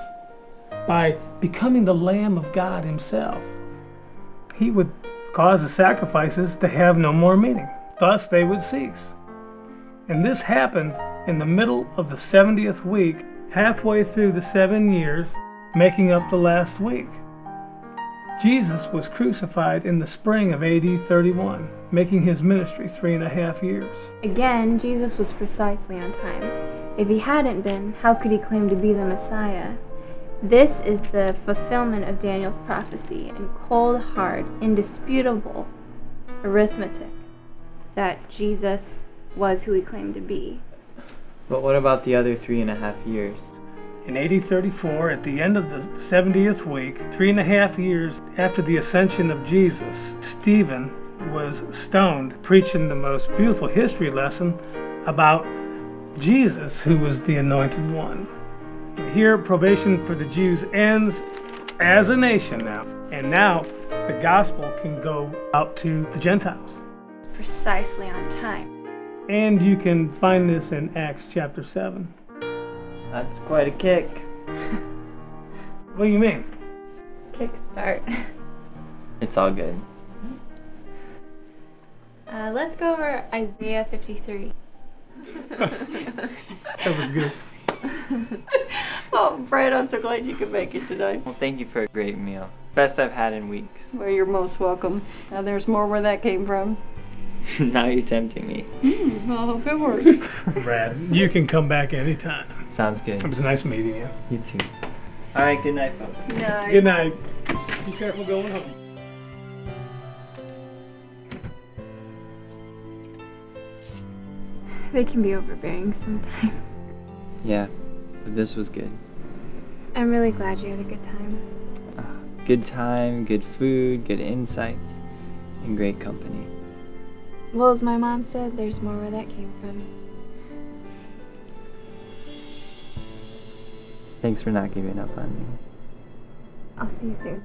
by becoming the Lamb of God himself, he would cause the sacrifices to have no more meaning. Thus they would cease. And this happened in the middle of the 70th week, halfway through the 7 years, making up the last week. Jesus was crucified in the spring of AD 31, making his ministry 3.5 years. Again, Jesus was precisely on time. If he hadn't been, how could he claim to be the Messiah? This is the fulfillment of Daniel's prophecy in cold, hard, indisputable arithmetic that Jesus was who he claimed to be. But what about the other 3.5 years? In AD 34, at the end of the 70th week, 3.5 years after the ascension of Jesus, Stephen was stoned, preaching the most beautiful history lesson about Jesus, who was the anointed one. Here, probation for the Jews ends as a nation now, and now the gospel can go out to the Gentiles. Precisely on time. And you can find this in Acts chapter 7. That's quite a kick. What do you mean? Kickstart. It's all good. Let's go over Isaiah 53. That was good. Oh, Brad, I'm so glad you could make it today. Well, thank you for a great meal. Best I've had in weeks. Well, you're most welcome. Now, there's more where that came from. Now you're tempting me. I hope it works. Brad, you can come back anytime. Sounds good. It was nice meeting you. You too. Alright, good night, folks. Night. Good night. Be careful going home. They can be overbearing sometimes. Yeah, but this was good. I'm really glad you had a good time. Good time, good food, good insights, and great company. Well, as my mom said, there's more where that came from. Thanks for not giving up on me. I'll see you soon.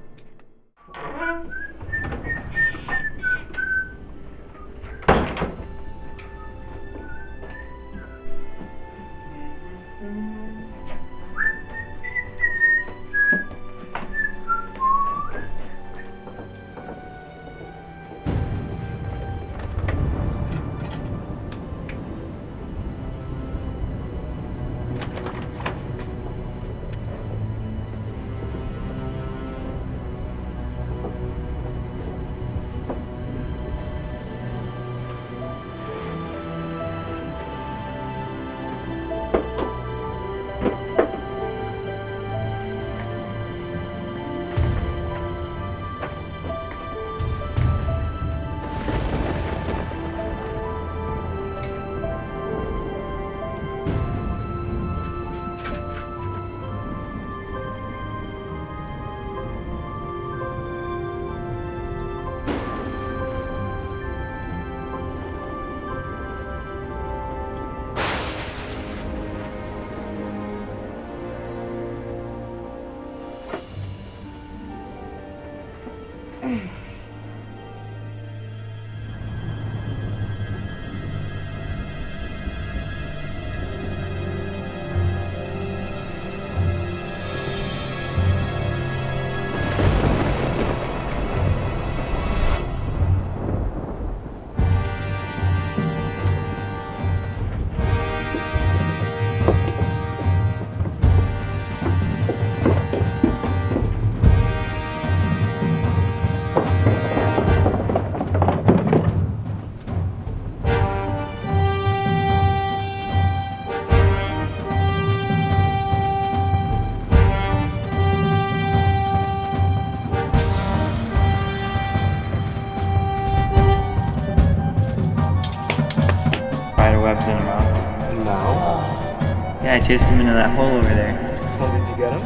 Webs in a mouse. No. Yeah, I chased him into that hole over there. Well, did you get him?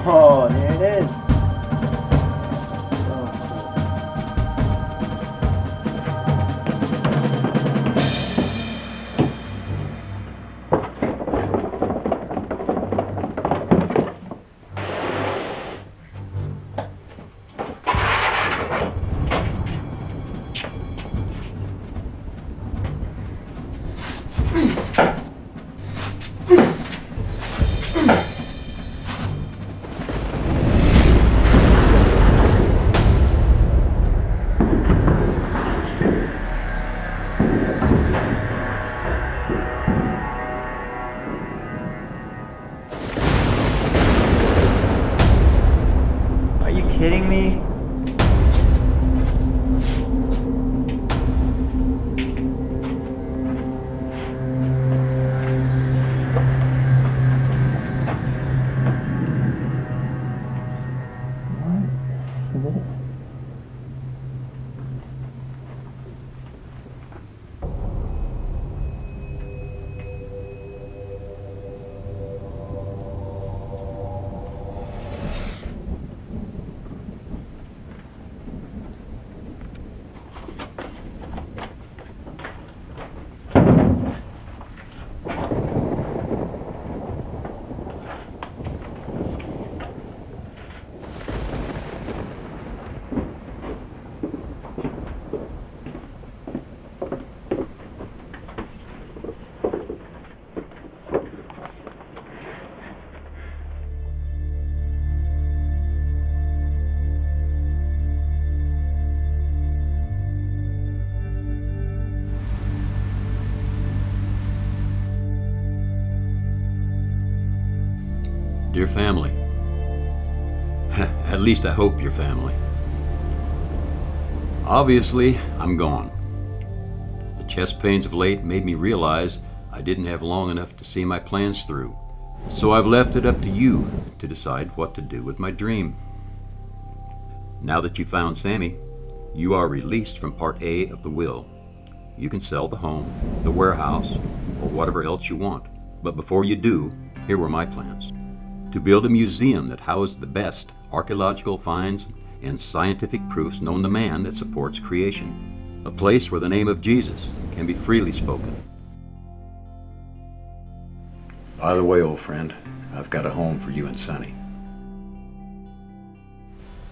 Oh, there it is. Dear family, at least I hope you're family. Obviously, I'm gone. The chest pains of late made me realize I didn't have long enough to see my plans through. So I've left it up to you to decide what to do with my dream. Now that you found Sammy, you are released from Part A of the will. You can sell the home, the warehouse, or whatever else you want. But before you do, here were my plans. To build a museum that housed the best archaeological finds and scientific proofs known to man that supports creation. A place where the name of Jesus can be freely spoken. By the way, old friend, I've got a home for you and Sonny.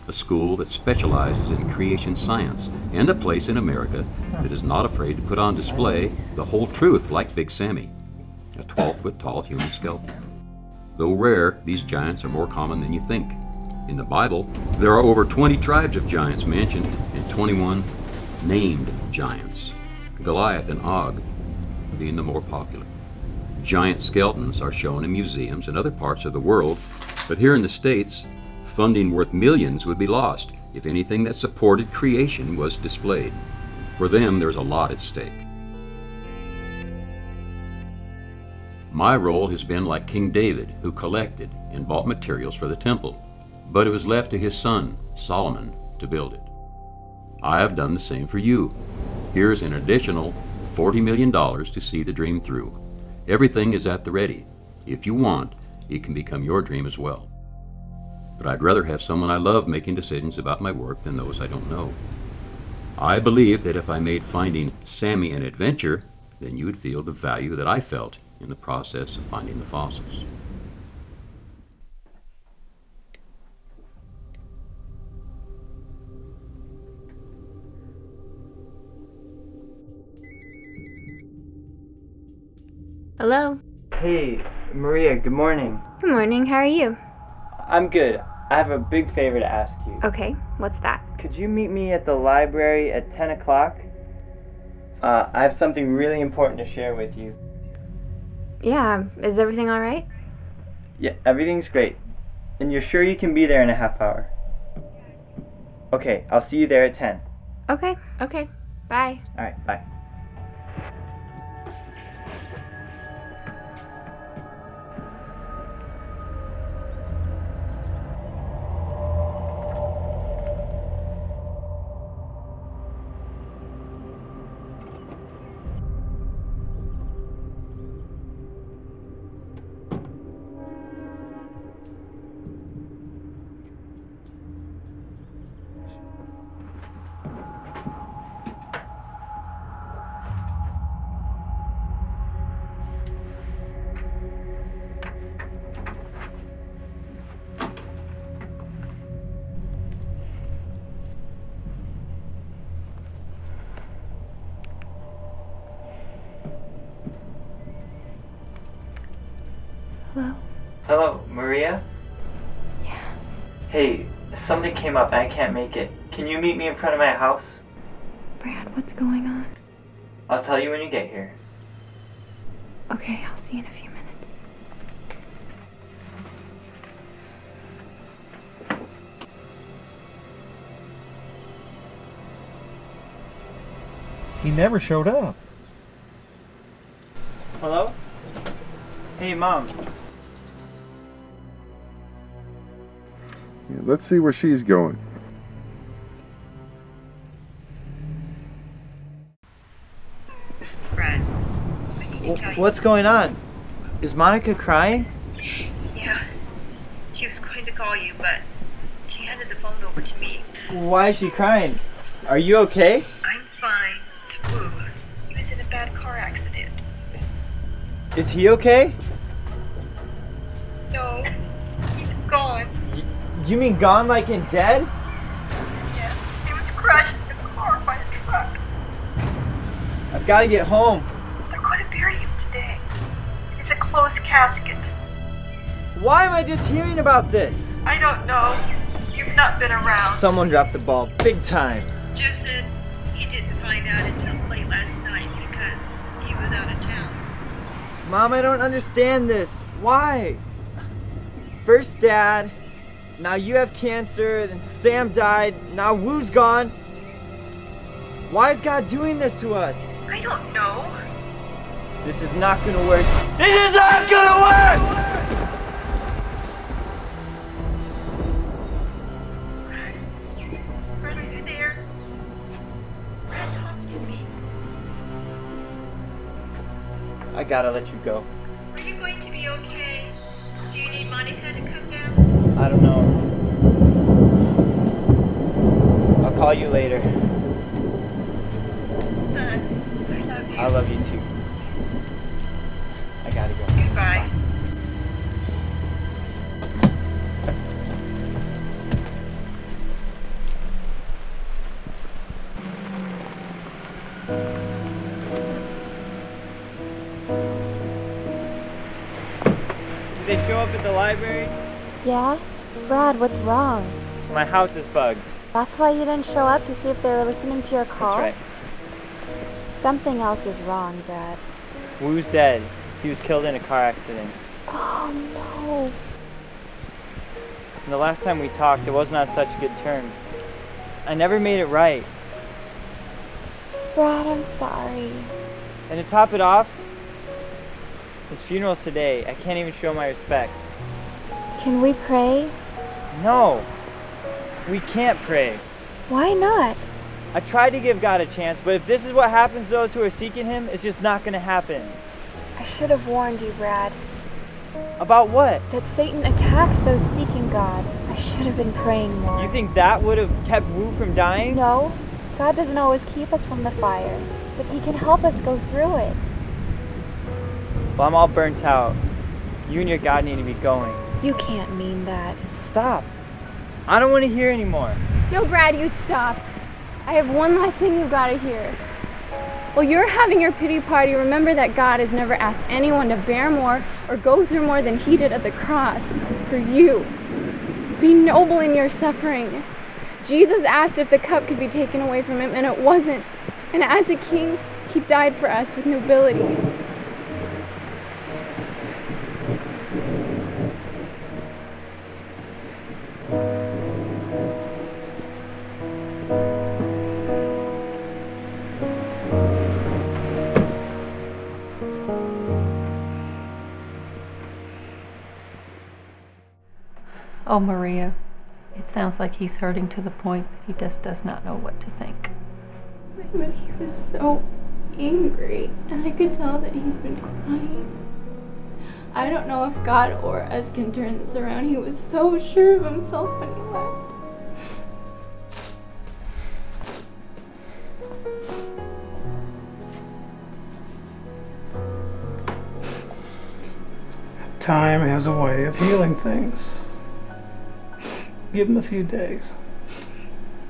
A school that specializes in creation science, and a place in America that is not afraid to put on display the whole truth like Big Sammy, a 12-foot tall human skeleton. Though rare, these giants are more common than you think. In the Bible, there are over 20 tribes of giants mentioned and 21 named giants, Goliath and Og being the more popular. Giant skeletons are shown in museums in other parts of the world, but here in the States, funding worth millions would be lost if anything that supported creation was displayed. For them, there's a lot at stake. My role has been like King David, who collected and bought materials for the temple, but it was left to his son, Solomon, to build it. I have done the same for you. Here's an additional $40 million to see the dream through. Everything is at the ready. If you want, it can become your dream as well. But I'd rather have someone I love making decisions about my work than those I don't know. I believe that if I made finding Sammy an adventure, then you would feel the value that I felt in the process of finding the fossils. Hello. Hey, Maria, good morning. Good morning, how are you? I'm good. I have a big favor to ask you. Okay, what's that? Could you meet me at the library at 10 o'clock? I have something really important to share with you. Yeah, is everything alright? Yeah, everything's great. And you're sure you can be there in a half hour? Okay, I'll see you there at 10. Okay, bye. Alright, bye. Hello? Hello, Maria? Yeah. Hey, something came up and I can't make it. Can you meet me in front of my house? Brad, what's going on? I'll tell you when you get here. Okay, I'll see you in a few minutes. He never showed up. Hello? Hey, Mom. Yeah, let's see where she's going. Brad, What's going on? Is Monica crying? Yeah, she was going to call you, but she handed the phone over to me. Why is she crying? Are you okay? I'm fine. It's Wu. He was in a bad car accident. Is he okay? No, he's gone. You mean gone like in dead? Yes, he was crushed in the car by a truck. I've got to get home. They're going to bury him today. It's a closed casket. Why am I just hearing about this? I don't know. You've not been around. Someone dropped the ball big time. Jeff said he didn't find out until late last night because he was out of town. Mom, I don't understand this. Why? First Dad, now you have cancer, then Sam died, now Woo's gone. Why is God doing this to us? I don't know. This is not gonna work. This is not gonna work! Brad, are you there? Brad, talk to me. I gotta let you go. Are you going to be okay? Do you need Monica to come down? I don't know. I'll call you later. Son, I love you. I love you too. I gotta go. Goodbye. Did they show up at the library? Yeah? Brad, what's wrong? My house is bugged. That's why you didn't show up to see if they were listening to your call? That's right. Something else is wrong, Brad. Woo's dead. He was killed in a car accident. Oh, no. And the last time we talked, it wasn't on such good terms. I never made it right. Brad, I'm sorry. And to top it off, his funeral's today. I can't even show my respects. Can we pray? No. We can't pray. Why not? I tried to give God a chance, but if this is what happens to those who are seeking Him, it's just not gonna happen. I should have warned you, Brad. About what? That Satan attacks those seeking God. I should have been praying more. You think that would have kept Woo from dying? No. God doesn't always keep us from the fire, but He can help us go through it. Well, I'm all burnt out. You and your God need to be going. You can't mean that. Stop. I don't want to hear anymore. No, Brad, you stop. I have one last thing you've got to hear. While you're having your pity party, remember that God has never asked anyone to bear more or go through more than He did at the cross for you. Be noble in your suffering. Jesus asked if the cup could be taken away from Him, and it wasn't. And as a king, He died for us with nobility. Oh, Maria, it sounds like he's hurting to the point that he just does not know what to think. But he was so angry, and I could tell that he'd been crying. I don't know if God or us can turn this around. He was so sure of himself when he left. Time has a way of healing things. Give him a few days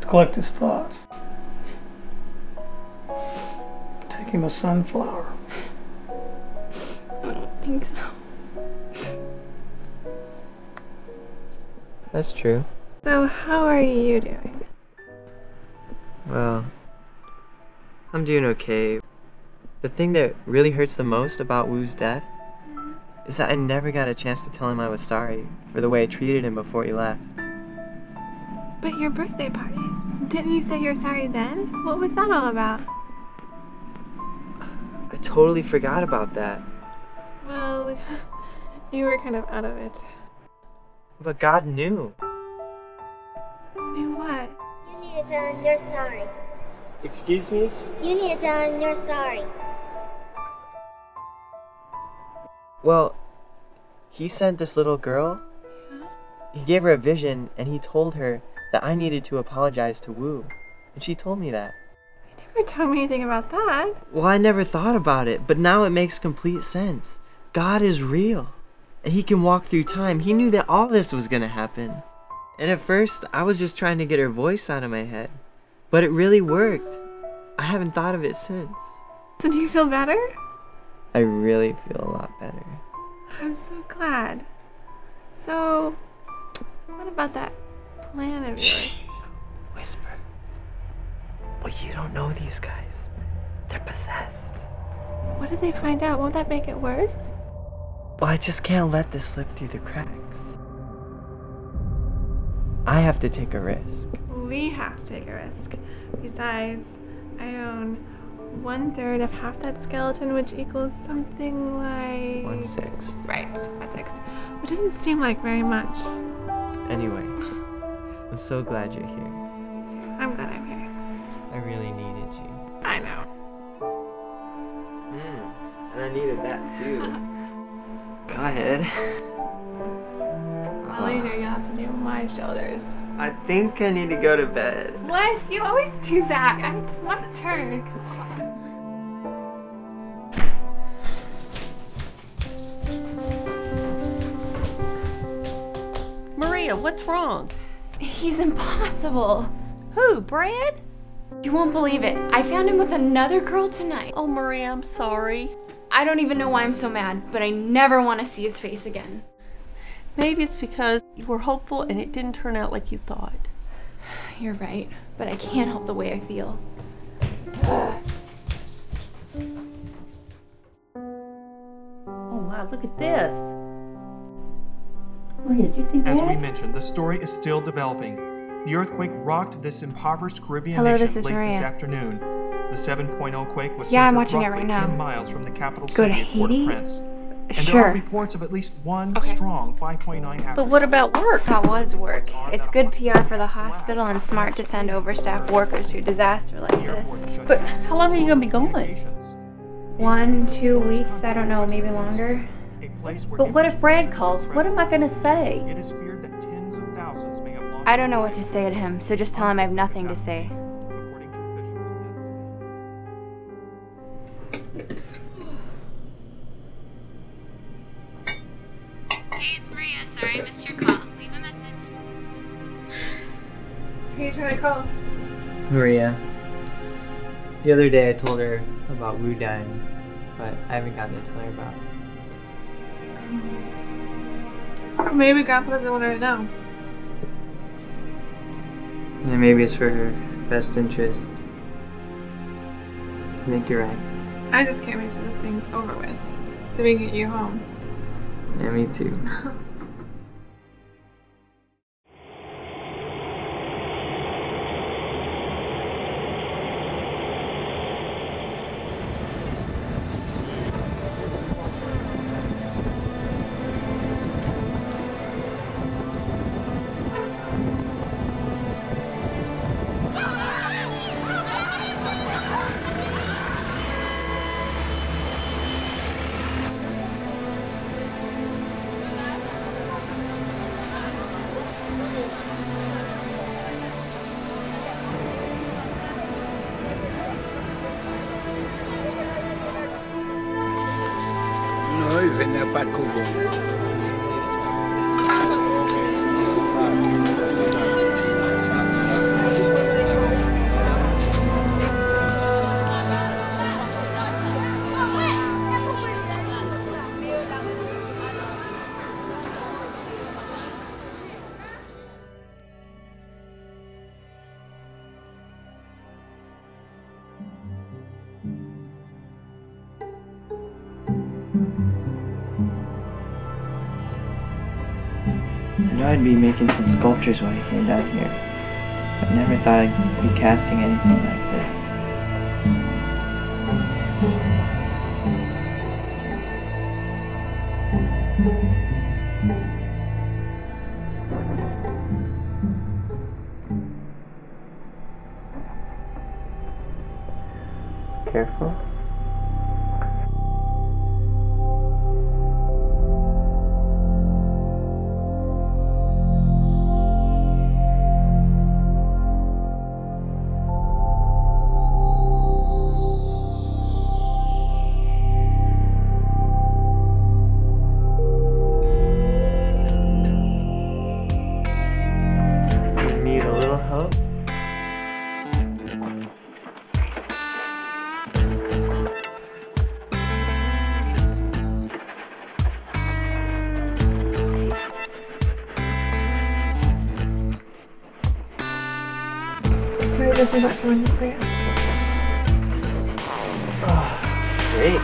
to collect his thoughts. Take him a sunflower. I don't think so. That's true. So how are you doing? Well, I'm doing okay. The thing that really hurts the most about Woo's death is that I never got a chance to tell him I was sorry for the way I treated him before he left. But your birthday party, didn't you say you're sorry then? What was that all about? I totally forgot about that. Well, you were kind of out of it. But God knew. Knew what? You need it done, you're sorry. Excuse me? You need it done, you're sorry. Well, he sent this little girl. He gave her a vision, and he told her that I needed to apologize to Woo. And she told me that. You never told me anything about that. Well, I never thought about it, but now it makes complete sense. God is real, and He can walk through time. He knew that all this was gonna happen. And at first, I was just trying to get her voice out of my head. But it really worked. I haven't thought of it since. So do you feel better? I really feel a lot better. I'm so glad. So, what about that plan of yours? Shh. Whisper. Well, you don't know these guys. They're possessed. What if they find out? Won't that make it worse? Well, I just can't let this slip through the cracks. I have to take a risk. We have to take a risk. Besides, I own 1/3 of half that skeleton, which equals something like 1/6. Right, 1/6. Which doesn't seem like very much. Anyway, I'm so glad you're here. I'm glad I'm here. I really needed you. I know. And I needed that too. Go ahead. Later, you'll have to do my shoulders. I think I need to go to bed. What? You always do that. I just want to turn. Maria, what's wrong? He's impossible. Who, Brad? You won't believe it. I found him with another girl tonight. Oh, Maria, I'm sorry. I don't even know why I'm so mad, but I never want to see his face again. Maybe it's because you were hopeful and it didn't turn out like you thought. You're right, but I can't help the way I feel. Oh wow, look at this. Maria, did you see that? As we mentioned, the story is still developing. The earthquake rocked this impoverished Caribbean Hello, nation this is late Maria. this afternoon. The 7.0 quake was Yeah, I'm centered watching it roughly right now. 10 miles from the capital Go to city of Haiti? Port-au-Prince. And there Sure. are reports of at least one strong 5.9 after. But what about work? That was work. It's good PR for the hospital and smart to send overstaffed workers to a disaster like this. But how long are you going to be gone? 1, 2 weeks, I don't know, maybe longer. But what if Brad calls? What am I going to say? It is feared that tens of thousands may have lost. I don't know what to say to him, so just tell him I have nothing to say. Hey, it's Maria. Sorry I missed your call. Leave a message. Who are you trying to call? Maria. The other day I told her about Wu dying, but I haven't gotten to tell her about it. Maybe Grandpa doesn't want her to know. And maybe it's for her best interest. I think you're right. I just can't wait till this thing's over with, so we can get you home. Yeah, me too. Non, il venait pas de couvrir. I know I'd be making some sculptures while I came down here, but I never thought I'd be casting anything like this. Careful. Need a little help? Maybe this is not going for you. Great.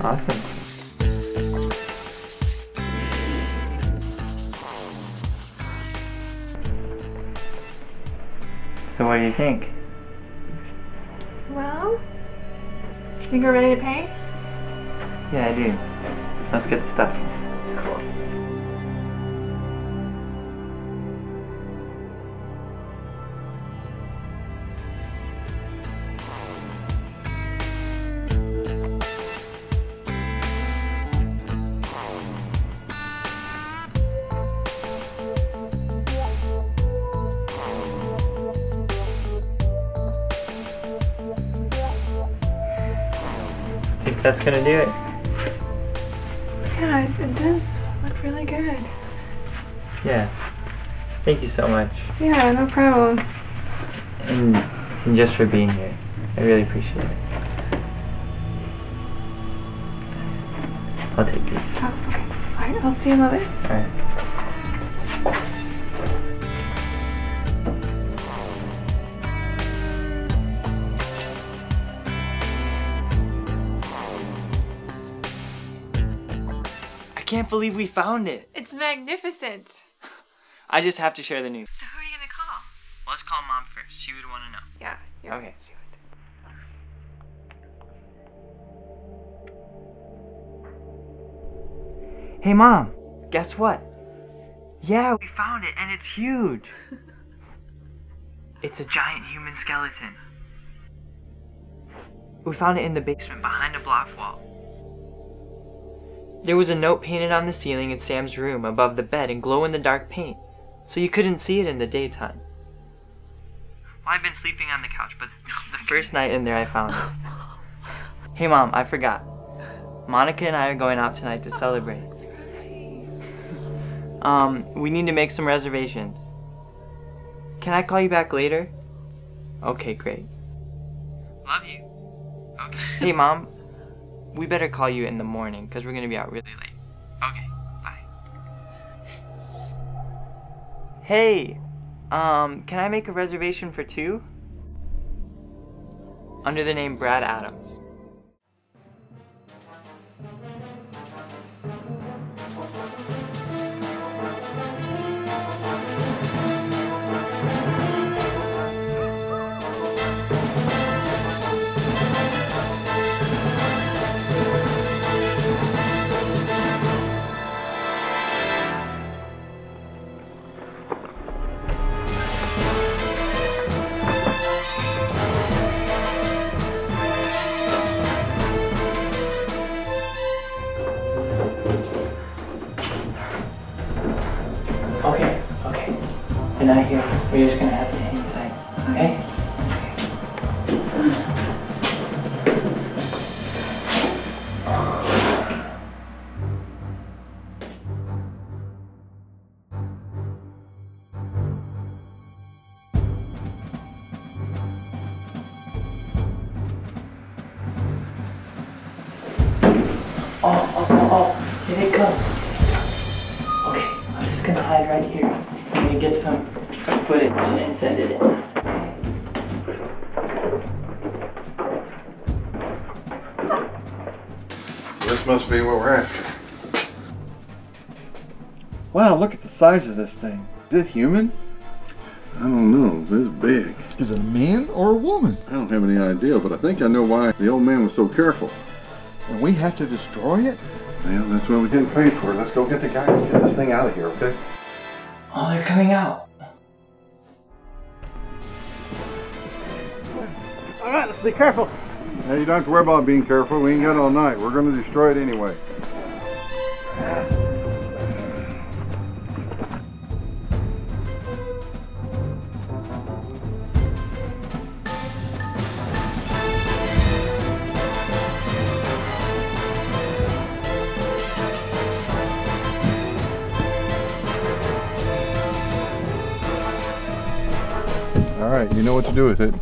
Awesome. So what do you think? Well, think we're ready to pay? Yeah, I do. Let's get the stuff. Cool. Think that's gonna do it? Yeah, it does look really good. Yeah. Thank you so much. Yeah, no problem. And just for being here. I really appreciate it. I'll take these. Oh, okay. Alright, I'll see you in a little bit. Alright. I can't believe we found it. It's magnificent. I just have to share the news. So who are you gonna call? Well, let's call Mom first. She would want to know. Yeah. Okay. Hey, Mom. Guess what? Yeah, we found it, and it's huge. It's a giant human skeleton. We found it in the basement behind a block wall. There was a note painted on the ceiling in Sam's room above the bed in glow-in-the-dark paint, so you couldn't see it in the daytime. Well, I've been sleeping on the couch, but the first night in there I found it. Hey, Mom, I forgot. Monica and I are going out tonight to celebrate. We need to make some reservations. Can I call you back later? Okay, great. Love you. Okay. Hey, Mom, we better call you in the morning because we're going to be out really late. Okay, bye. Hey, can I make a reservation for 2? Under the name Brad Adams. Okay. Good night here. We're just gonna have to hang tight, okay? Oh, here they come. Okay, I'm just gonna hide right here. I'm gonna get some footage and send it in. This must be what we're after. Wow, look at the size of this thing. Is it human? I don't know. It's big. Is it a man or a woman? I don't have any idea, but I think I know why the old man was so careful. And we have to destroy it? Well, that's what we getting paid for. Let's go get the guys and get this thing out of here, okay? Oh, they're coming out. All right, let's be careful. Hey, you don't have to worry about being careful. We ain't got all night. We're going to destroy it anyway. All right, you know what to do with it.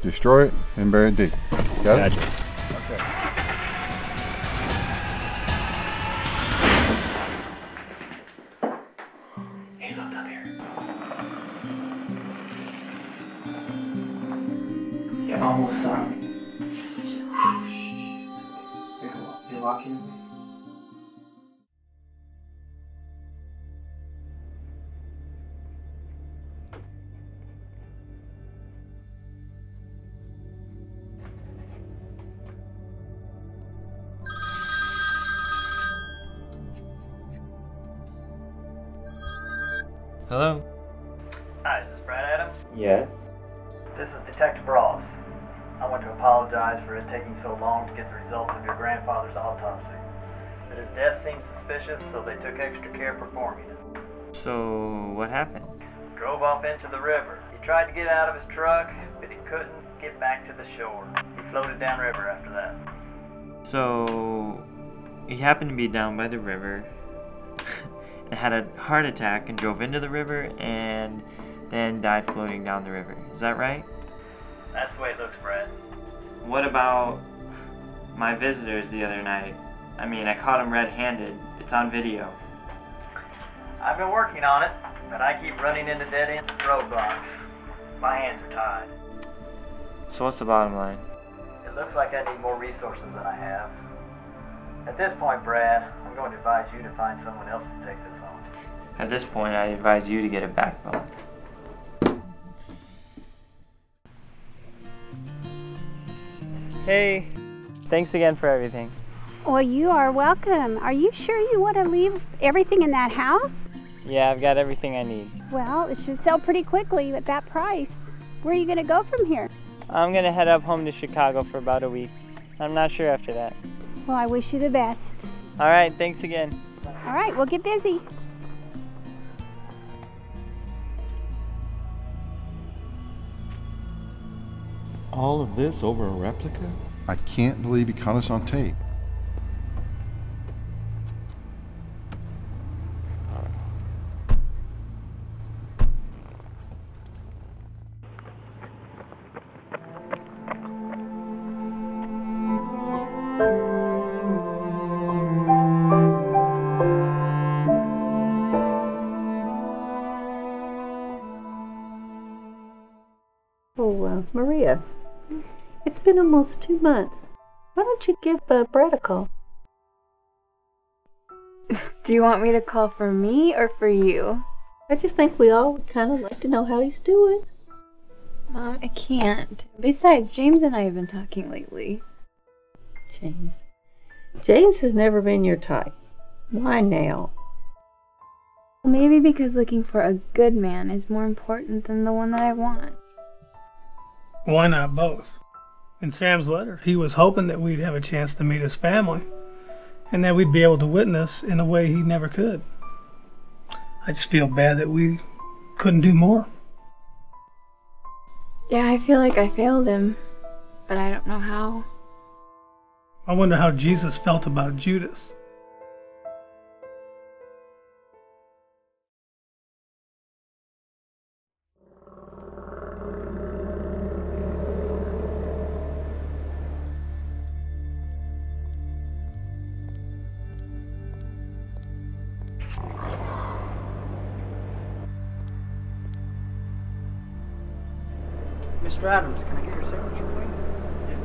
Destroy it and bury it deep. Got it? Okay. Hey, look up here. You're almost saw me. You're walking away. Hello? Hi, is this Brad Adams? Yes. This is Detective Ross. I want to apologize for it taking so long to get the results of your grandfather's autopsy. But his death seemed suspicious, so they took extra care performing it. So, what happened? Drove off into the river. He tried to get out of his truck, but he couldn't get back to the shore. He floated downriver after that. So, he happened to be down by the river and had a heart attack and drove into the river and then died floating down the river. Is that right? That's the way it looks, Brad. What about my visitors the other night? I mean, I caught him red-handed. It's on video. I've been working on it, but I keep running into dead-end roadblocks. My hands are tied. So what's the bottom line? It looks like I need more resources than I have. At this point, Brad, I'm going to advise you to find someone else to take this on. At this point, I advise you to get a backbone. Hey, thanks again for everything. Well, you are welcome. Are you sure you want to leave everything in that house? Yeah, I've got everything I need. Well, it should sell pretty quickly at that price. Where are you going to go from here? I'm going to head up home to Chicago for about a week. I'm not sure after that. Well, I wish you the best. All right, thanks again. All right, we'll get busy. All of this over a replica? I can't believe he caught us on tape. Maria, it's been almost 2 months. Why don't you give Brad a call? Do you want me to call for me or for you? I just think we all would kind of like to know how he's doing. Mom, I can't. Besides, James and I have been talking lately. James has never been your type. Why now? Maybe because looking for a good man is more important than the one that I want. Why not both? In Sam's letter, he was hoping that we'd have a chance to meet his family and that we'd be able to witness in a way he never could. I just feel bad that we couldn't do more. Yeah, I feel like I failed him, but I don't know how. I wonder how Jesus felt about Judas. Mr. Adams, can I get your signature, please? Yes.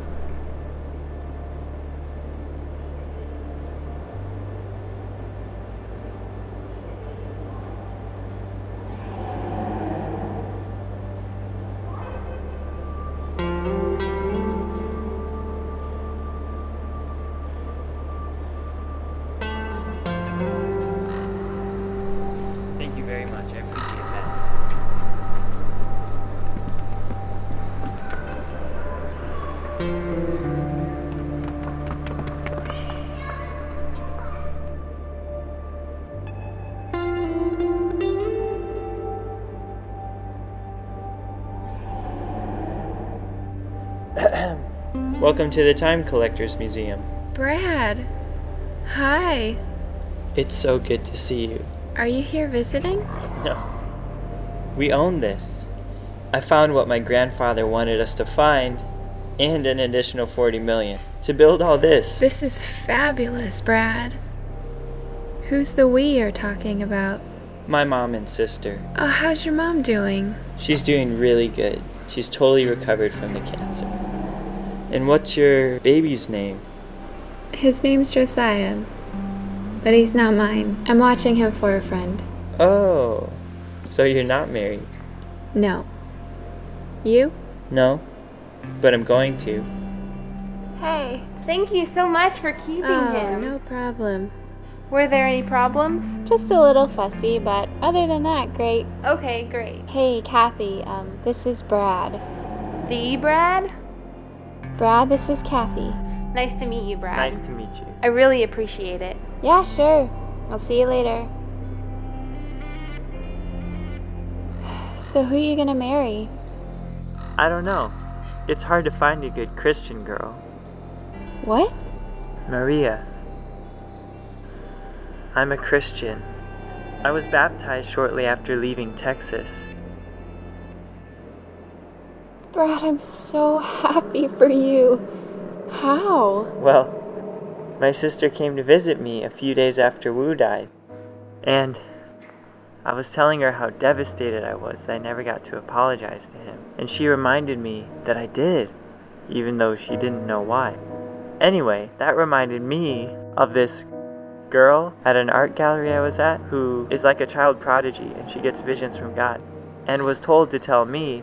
Thank you very much. I appreciate that. Welcome to the Time Collectors Museum. Brad! Hi! It's so good to see you. Are you here visiting? No. We own this. I found what my grandfather wanted us to find, and an additional $40 million to build all this. This is fabulous, Brad. Who's the we you're talking about? My mom and sister. Oh, how's your mom doing? She's doing really good. She's totally recovered from the cancer. And what's your baby's name? His name's Josiah, but he's not mine. I'm watching him for a friend. Oh, so you're not married? No. You? No, but I'm going to. Hey, thank you so much for keeping him. No problem. Were there any problems? Just a little fussy, but other than that, great. Okay, great. Hey, Kathy, this is Brad. The Brad? Brad, this is Kathy. Nice to meet you, Brad. Nice to meet you. I really appreciate it. Yeah, sure. I'll see you later. So who are you gonna marry? I don't know. It's hard to find a good Christian girl. What? Maria. I'm a Christian. I was baptized shortly after leaving Texas. Brad, I'm so happy for you. How? Well, my sister came to visit me a few days after Wu died. And I was telling her how devastated I was that I never got to apologize to him. And she reminded me that I did, even though she didn't know why. Anyway, that reminded me of this girl at an art gallery I was at who is like a child prodigy and she gets visions from God, and was told to tell me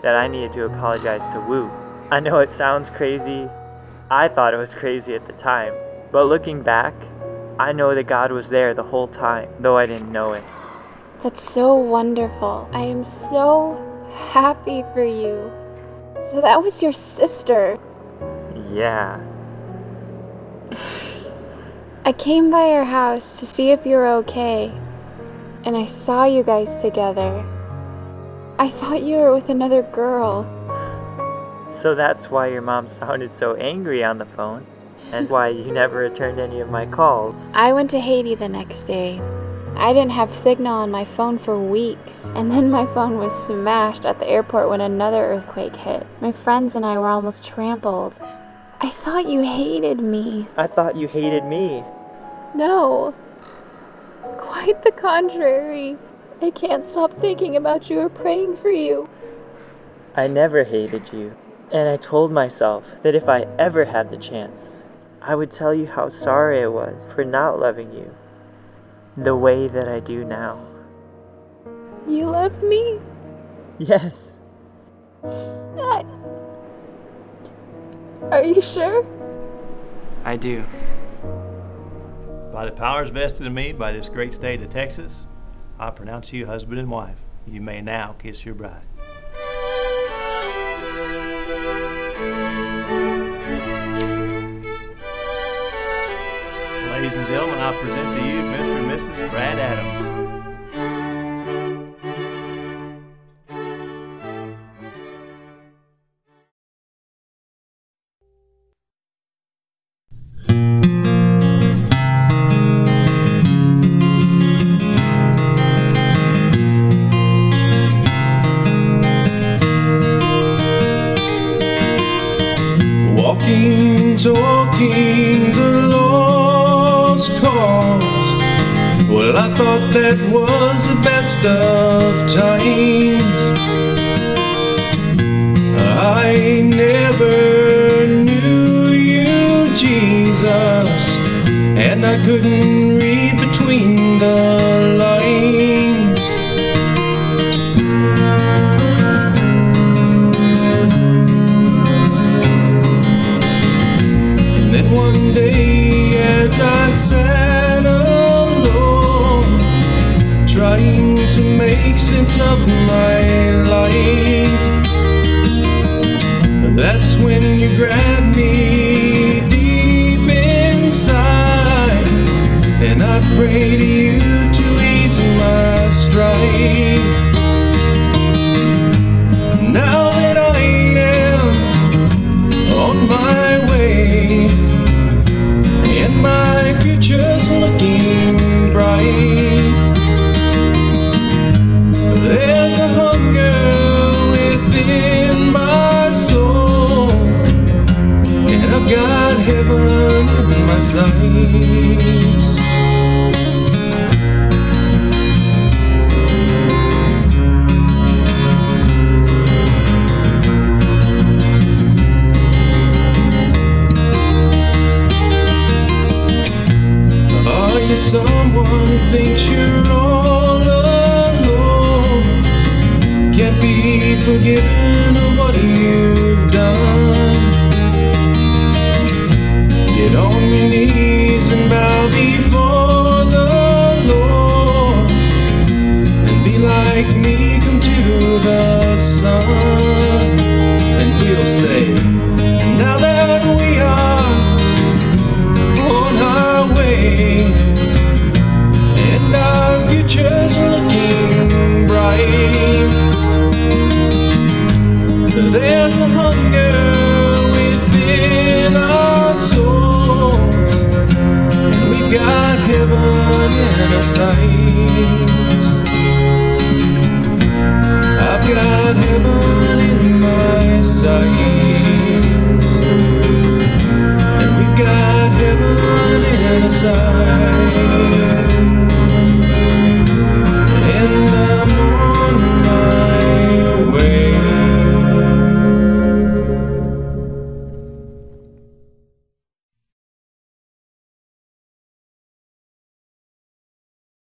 that I needed to apologize to Wu. I know it sounds crazy. I thought it was crazy at the time, but looking back, I know that God was there the whole time, though I didn't know it. That's so wonderful. I am so happy for you. So that was your sister. Yeah. I came by your house to see if you were okay, and I saw you guys together. I thought you were with another girl. So that's why your mom sounded so angry on the phone, and why you never returned any of my calls. I went to Haiti the next day. I didn't have signal on my phone for weeks, and then my phone was smashed at the airport when another earthquake hit. My friends and I were almost trampled. I thought you hated me. I thought you hated me. No. Quite the contrary. I can't stop thinking about you or praying for you. I never hated you. And I told myself that if I ever had the chance, I would tell you how sorry I was for not loving you the way that I do now. You love me? Yes. Are you sure? I do. By the powers vested in me by this great state of Texas, I pronounce you husband and wife. You may now kiss your bride. Ladies and gentlemen, I present to you Mr. and Mrs. Brad Adams. Walking and talking the lost cause. Well, I thought that was the best of times. I never knew you, Jesus, and I couldn't read between the lines. And then one day as I sat alone, trying to make sense of my life, that's when you grabbed me deep inside, and I pray to you to ease my strife. Now that I am on my way, and my future's looking bright, there's a hunger within my soul, and I've got heaven in my sights. Are you someone who thinks you're all alone? Can't be forgiven of what you've done? Get on your knees and bow sun. And we'll say, now that we are on our way, and our future's looking bright, there's a hunger within our souls, and we've got heaven in our sights. I've got heaven in my sights, and we've got heaven in our sights.